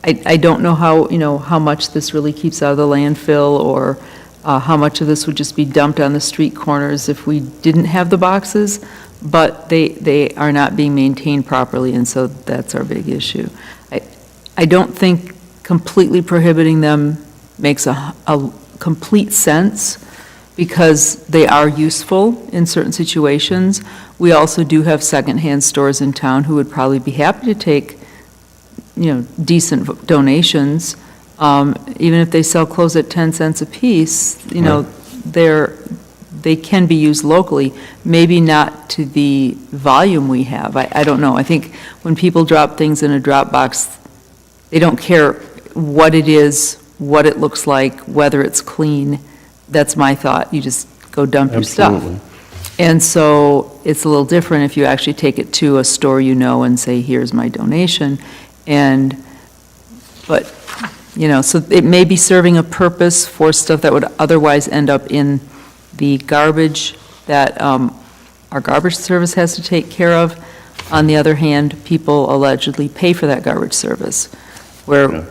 Speaker 1: I don't know how, you know, how much this really keeps out of the landfill, or how much of this would just be dumped on the street corners if we didn't have the boxes, but they are not being maintained properly, and so that's our big issue. I don't think completely prohibiting them makes a complete sense, because they are useful in certain situations. We also do have secondhand stores in town who would probably be happy to take, you know, decent donations, even if they sell clothes at 10 cents a piece, you know, they can be used locally, maybe not to the volume we have. I don't know. I think when people drop things in a drop box, they don't care what it is, what it looks like, whether it's clean. That's my thought. You just go dump your stuff.
Speaker 2: Absolutely.
Speaker 1: And so it's a little different if you actually take it to a store you know and say, here's my donation. But, you know, so it may be serving a purpose for stuff that would otherwise end up in the garbage that our garbage service has to take care of. On the other hand, people allegedly pay for that garbage service, where
Speaker 2: Yeah.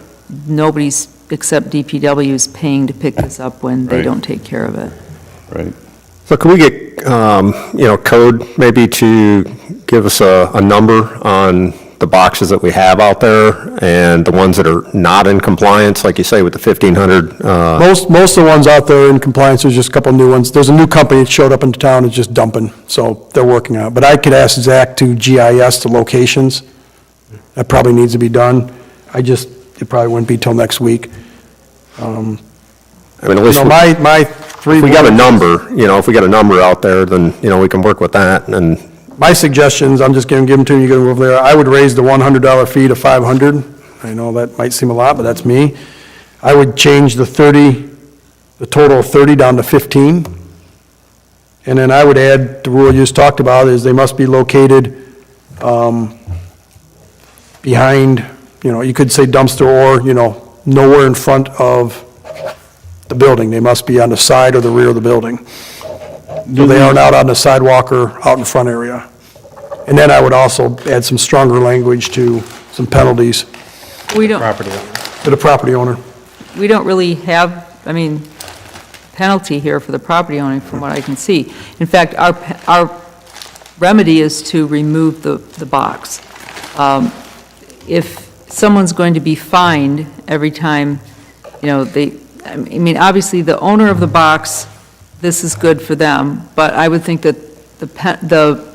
Speaker 1: nobody's except DPW is paying to pick this up when they
Speaker 2: Right.
Speaker 1: don't take care of it.
Speaker 2: Right.
Speaker 3: So can we get, you know, code maybe to give us a number on the boxes that we have out there and the ones that are not in compliance, like you say, with the 1,500?
Speaker 5: most of the ones out there in compliance, there's just a couple new ones. There's a new company that showed up into town, it's just dumping, so they're working on it. But I could ask Zach to GIS the locations. That probably needs to be done. It probably wouldn't be till next week.
Speaker 3: I mean, at
Speaker 5: You
Speaker 3: least,
Speaker 5: know, my three.
Speaker 3: if we got a number, you know, if we got a number out there, then, you know, we can work with that, and
Speaker 5: My suggestions, I'm just going to give them to you, you can go over there. I would raise the $100 fee to $500. I know that might seem a lot, but that's me. I would change the total of 30 down to 15. And then I would add, the rule you just talked about is they must be located behind, you know, you could say dumpster or, you know, nowhere in front of the building. They must be on the side or the rear of the building. So they aren't out on the sidewalk or out in front area. And then I would also add some stronger language to some penalties
Speaker 1: We don't,
Speaker 4: Property owner.
Speaker 5: to the property owner.
Speaker 1: we don't really have, I mean, penalty here for the property owner from what I can see. In fact, our remedy is to remove the box. If someone's going to be fined every time, you know, I mean, obviously, the owner of the box, this is good for them, but I would think that the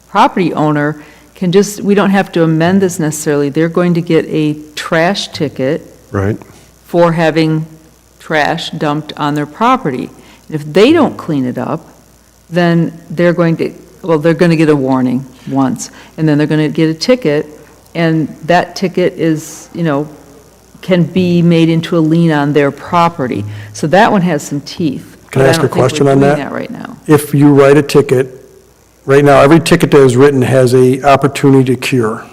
Speaker 1: property owner can just, we don't have to amend this necessarily. They're going to get a trash ticket
Speaker 3: right.
Speaker 1: for having trash dumped on their property. And if they don't clean it up, then they're going to get a warning once, and then they're going to get a ticket, and that ticket is, you know, can be made into a lien on their property. So that one has some teeth.
Speaker 5: Can I ask a question on that?
Speaker 1: I don't think we're doing that right now.
Speaker 5: If you write a ticket, right now, every ticket that is written has a opportunity to cure.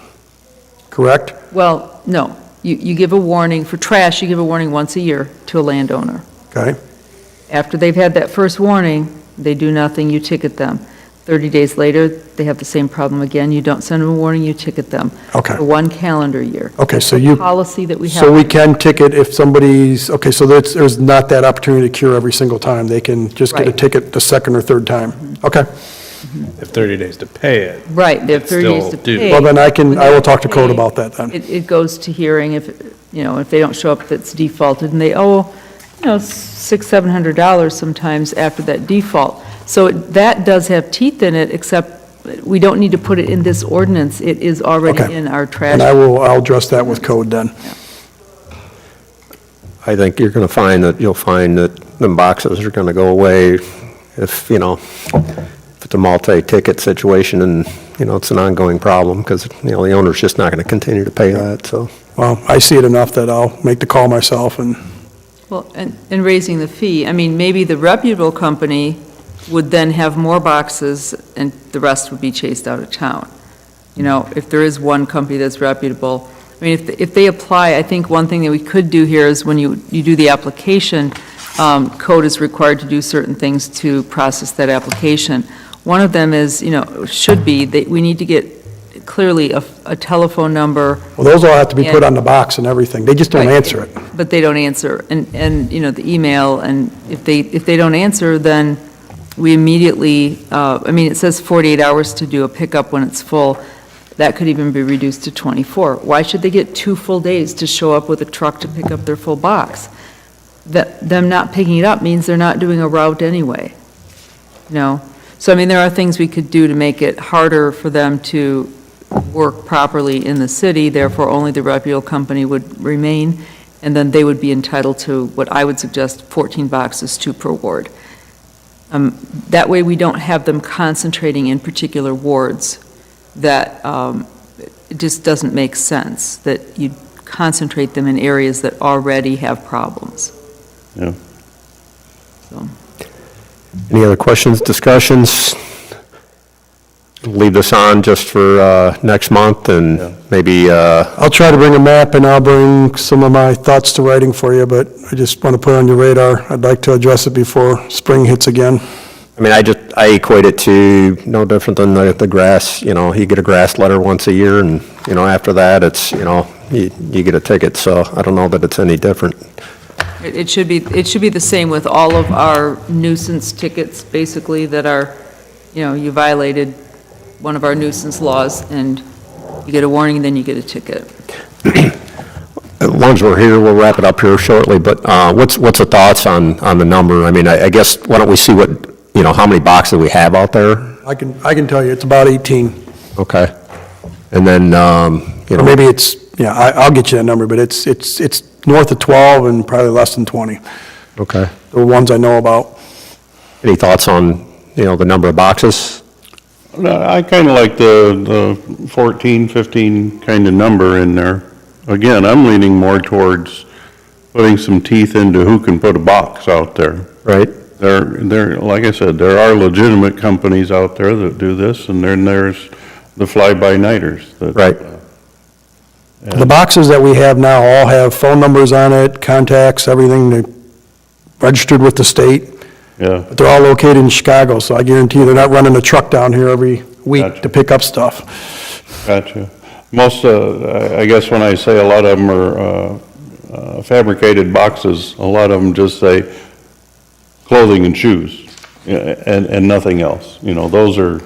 Speaker 5: correct?
Speaker 1: Well, no. You give a warning, for trash, you give a warning once a year to a landowner.
Speaker 5: Okay,
Speaker 1: After they've had that first warning, they do nothing, you ticket them. 30 days later, they have the same problem again, you don't send them a warning, you ticket them.
Speaker 5: Okay.
Speaker 1: For 1 calendar year.
Speaker 5: okay, so
Speaker 1: It's a
Speaker 5: you,
Speaker 1: policy that we have.
Speaker 5: so we can ticket if somebody's, okay, so there's not that opportunity to cure every single time. They can just get a
Speaker 1: Right.
Speaker 5: ticket the second or third time. Okay,
Speaker 4: If 30 days to pay it.
Speaker 1: Right, they have
Speaker 4: It's
Speaker 1: 30 days to
Speaker 4: still due.
Speaker 1: pay.
Speaker 5: well, then I will talk to
Speaker 1: When
Speaker 5: code
Speaker 1: they
Speaker 5: about that then.
Speaker 1: It goes to hearing if, if they don't show up, that's defaulted, and they owe, $600-700 sometimes after that default. So that does have teeth in it, except we don't need to put it in this ordinance. It is already
Speaker 5: Okay.
Speaker 1: in our trash.
Speaker 5: And I'll address that with code then.
Speaker 3: I think you'll find that the boxes are going to go away if it's a multi-ticket situation and, it's an ongoing problem because, the owner's just not going to continue to pay that, so.
Speaker 5: Well, I see it enough that I'll make the call myself and,
Speaker 1: Well, and raising the fee, I mean, maybe the reputable company would then have more boxes and the rest would be chased out of town. If there is one company that's reputable, I mean, if they apply, I think one thing that we could do here is when you do the application, code is required to do certain things to process that application. One of them is, should be, that we need to get clearly a telephone number.
Speaker 5: well, those all have to be put
Speaker 1: And-
Speaker 5: on the box and everything. They just don't
Speaker 1: Right.
Speaker 5: answer it.
Speaker 1: But they don't answer, and the email, and if they don't answer, then we immediately, it says 48 hours to do a pickup when it's full. That could even be reduced to 24. Why should they get 2 full days to show up with a truck to pick up their full box? Them not picking it up means they're not doing a route anyway, So, there are things we could do to make it harder for them to work properly in the city, therefore only the reputable company would remain, and then they would be entitled to what I would suggest, 14 boxes, 2 per ward. That way, we don't have them concentrating in particular wards that it just doesn't make sense, that you concentrate them in areas that already have problems.
Speaker 2: Yeah.
Speaker 1: So,
Speaker 3: Any other questions, discussions? Leave this on just for next month and maybe,
Speaker 5: I'll try to bring a map and I'll bring some of my thoughts to writing for you, but I just want to put it on your radar. I'd like to address it before spring hits again.
Speaker 3: I equate it to no different than the grass, you get a grass letter once a year and, after that, it's, you get a ticket, so I don't know that it's any different.
Speaker 1: It should be the same with all of our nuisance tickets, basically, that are, you violated one of our nuisance laws, and you get a warning, then you get a ticket.
Speaker 3: As long as we're here, we'll wrap it up here shortly, but what's the thoughts on the number? I guess, why don't we see how many boxes we have out there?
Speaker 5: I can tell you, it's about 18.
Speaker 3: Okay. And then,
Speaker 5: Or maybe it's, I'll get you that number, but it's north of 12 and probably less than 20,
Speaker 3: okay.
Speaker 5: the ones I know about.
Speaker 3: Any thoughts on, the number of boxes?
Speaker 2: I kind of like the 14, 15 kind of number in there. Again, I'm leaning more towards putting some teeth into who can put a box out there.
Speaker 3: Right.
Speaker 2: There, like I said, there are legitimate companies out there that do this, and then there's the fly-by-nighters.
Speaker 3: Right.
Speaker 5: The boxes that we have now all have phone numbers on it, contacts, everything, they're registered with the state,
Speaker 2: Yeah,
Speaker 5: but they're all located in Chicago, so I guarantee they're not running a truck down here every week
Speaker 2: Gotcha.
Speaker 5: to pick up stuff.
Speaker 2: gotcha. Most, I guess when I say a lot of them are fabricated boxes, a lot of them just say clothing and shoes, and nothing else. Those are,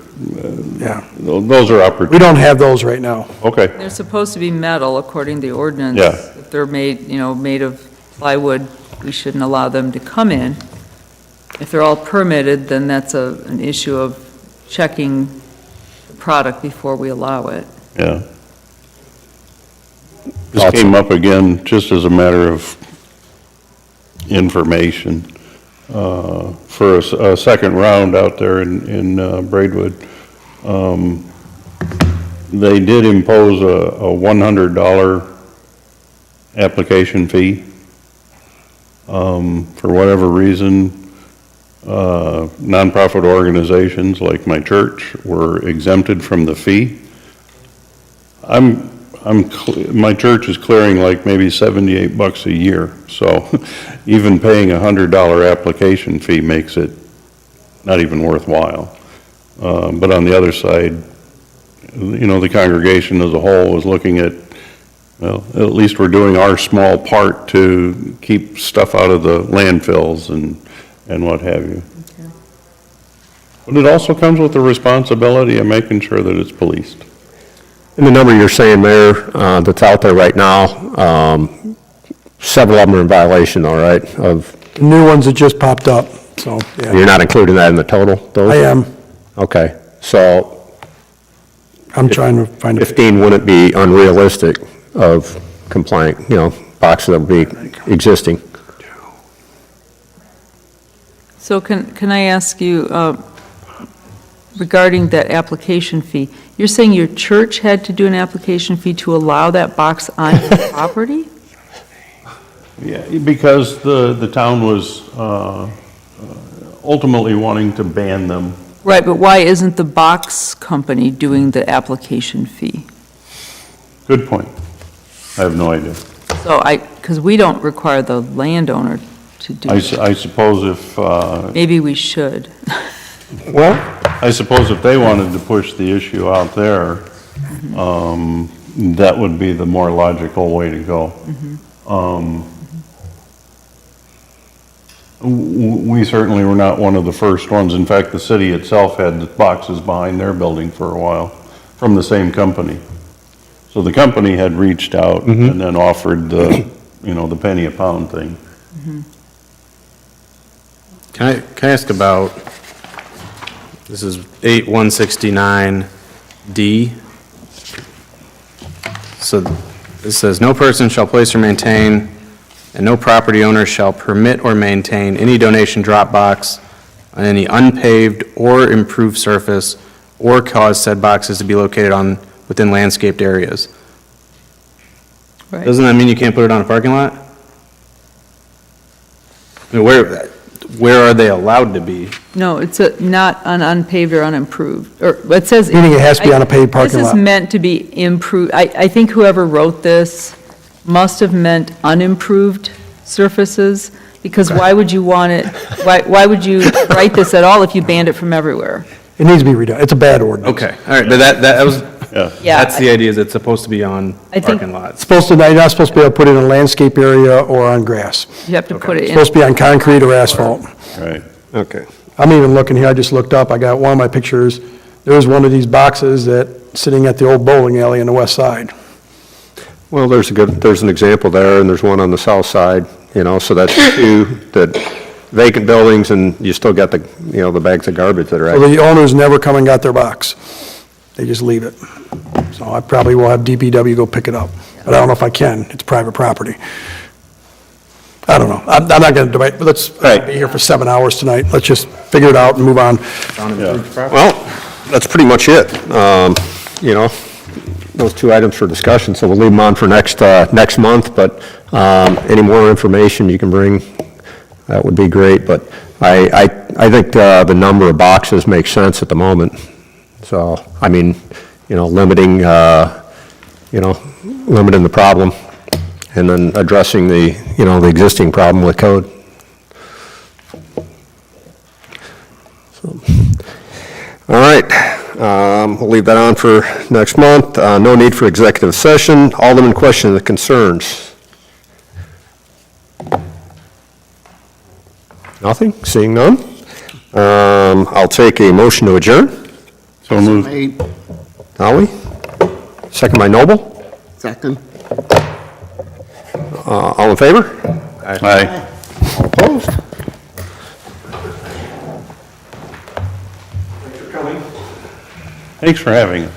Speaker 5: Yeah.
Speaker 2: those are
Speaker 5: We
Speaker 2: opportunities.
Speaker 5: don't have those right now.
Speaker 2: Okay,
Speaker 1: They're supposed to be metal, according to the ordinance.
Speaker 2: Yeah.
Speaker 1: If they're made of plywood, we shouldn't allow them to come in. If they're all permitted, then that's an issue of checking the product before we allow it.
Speaker 2: yeah. This came up again, just as a matter of information, for a second round out there in Braidwood. They did impose a $100 application fee. For whatever reason, nonprofit organizations like my church were exempted from the fee. my church is clearing like maybe $78 a year, so even paying a $100 application fee makes it not even worthwhile. But on the other side, the congregation as a whole is looking at, well, at least we're doing our small part to keep stuff out of the landfills and what have you. But it also comes with the responsibility of making sure that it's policed.
Speaker 3: And the number you're saying, Mayor, that's out there right now, several of them are in violation, all right, of,
Speaker 5: The new ones that just popped up, so, yeah.
Speaker 3: you're not including that in the total, those?
Speaker 5: I am.
Speaker 3: Okay, so
Speaker 5: I'm trying to find a
Speaker 3: 15 wouldn't be unrealistic of compliant, boxes that would be existing.
Speaker 1: So can I ask you, regarding that application fee, you're saying your church had to do an application fee to allow that box on your property?
Speaker 2: Yeah, because the town was ultimately wanting to ban them.
Speaker 1: Right, but why isn't the box company doing the application fee?
Speaker 2: Good point. I have no idea.
Speaker 1: So because we don't require the landowner to do
Speaker 2: I
Speaker 1: it.
Speaker 2: suppose if,
Speaker 1: Maybe we should.
Speaker 3: Well,
Speaker 2: I suppose if they wanted to push the issue out there, that would be the more logical way to go. We certainly were not one of the first ones. In fact, the city itself had the boxes behind their building for a while from the same company. So the company had reached out and then offered the penny a pound thing.
Speaker 4: Can I ask about, this is 8169D. So it says, "No person shall place or maintain, and no property owner shall permit or maintain any donation drop box on any unpaved or improved surface, or cause said boxes to be located within landscaped areas."
Speaker 1: Right.
Speaker 4: Doesn't that mean you can't put it on a parking lot? I mean, where are they allowed to be?
Speaker 1: No, it's not on unpaved or unimproved, or it says.
Speaker 5: Meaning it has to be on a paved parking
Speaker 1: This
Speaker 5: lot.
Speaker 1: is meant to be improved. I think whoever wrote this must have meant unimproved surfaces, because why would you want it, why would you write this at all if you banned it from everywhere?
Speaker 5: It needs to be redone. It's a bad ordinance.
Speaker 4: Okay, all right, but that was,
Speaker 1: Yeah,
Speaker 4: that's the idea, is it's supposed to be on
Speaker 1: I think-
Speaker 4: parking lots.
Speaker 5: It's supposed to, you're not supposed to be able to put it in a landscape area or on grass.
Speaker 1: you have to put it
Speaker 5: It's
Speaker 1: in.
Speaker 5: supposed to be on concrete or asphalt.
Speaker 2: Right.
Speaker 3: okay.
Speaker 5: I'm even looking here, I just looked up, I got one of my pictures. There's one of these boxes sitting at the old bowling alley on the west side.
Speaker 3: Well, there's an example there, and there's one on the south side, so that's two that vacant buildings, and you still got the bags of garbage that are
Speaker 5: So
Speaker 3: out.
Speaker 5: the owners never come and got their box. They just leave it. So I probably will have DPW go pick it up, but I don't know if I can. It's private property. I don't know. I'm not going to debate, but let's be here for 7 hours tonight. Let's just figure it out and move on.
Speaker 3: Well, that's pretty much it. Those two items for discussion, so we'll leave them on for next month, but any more information you can bring, that would be great. But I think the number of boxes makes sense at the moment. So, I mean, limiting the problem, and then addressing the existing problem with code. So, all right, we'll leave that on for next month. No need for executive session. Alderman, questions or concerns? Nothing? Seeing none? I'll take a motion to adjourn.
Speaker 2: So moved.
Speaker 8: Made.
Speaker 3: Howie? Second by Noble?
Speaker 8: Second.
Speaker 3: All in favor?
Speaker 2: Aye.
Speaker 3: All opposed?
Speaker 2: Thanks for having us.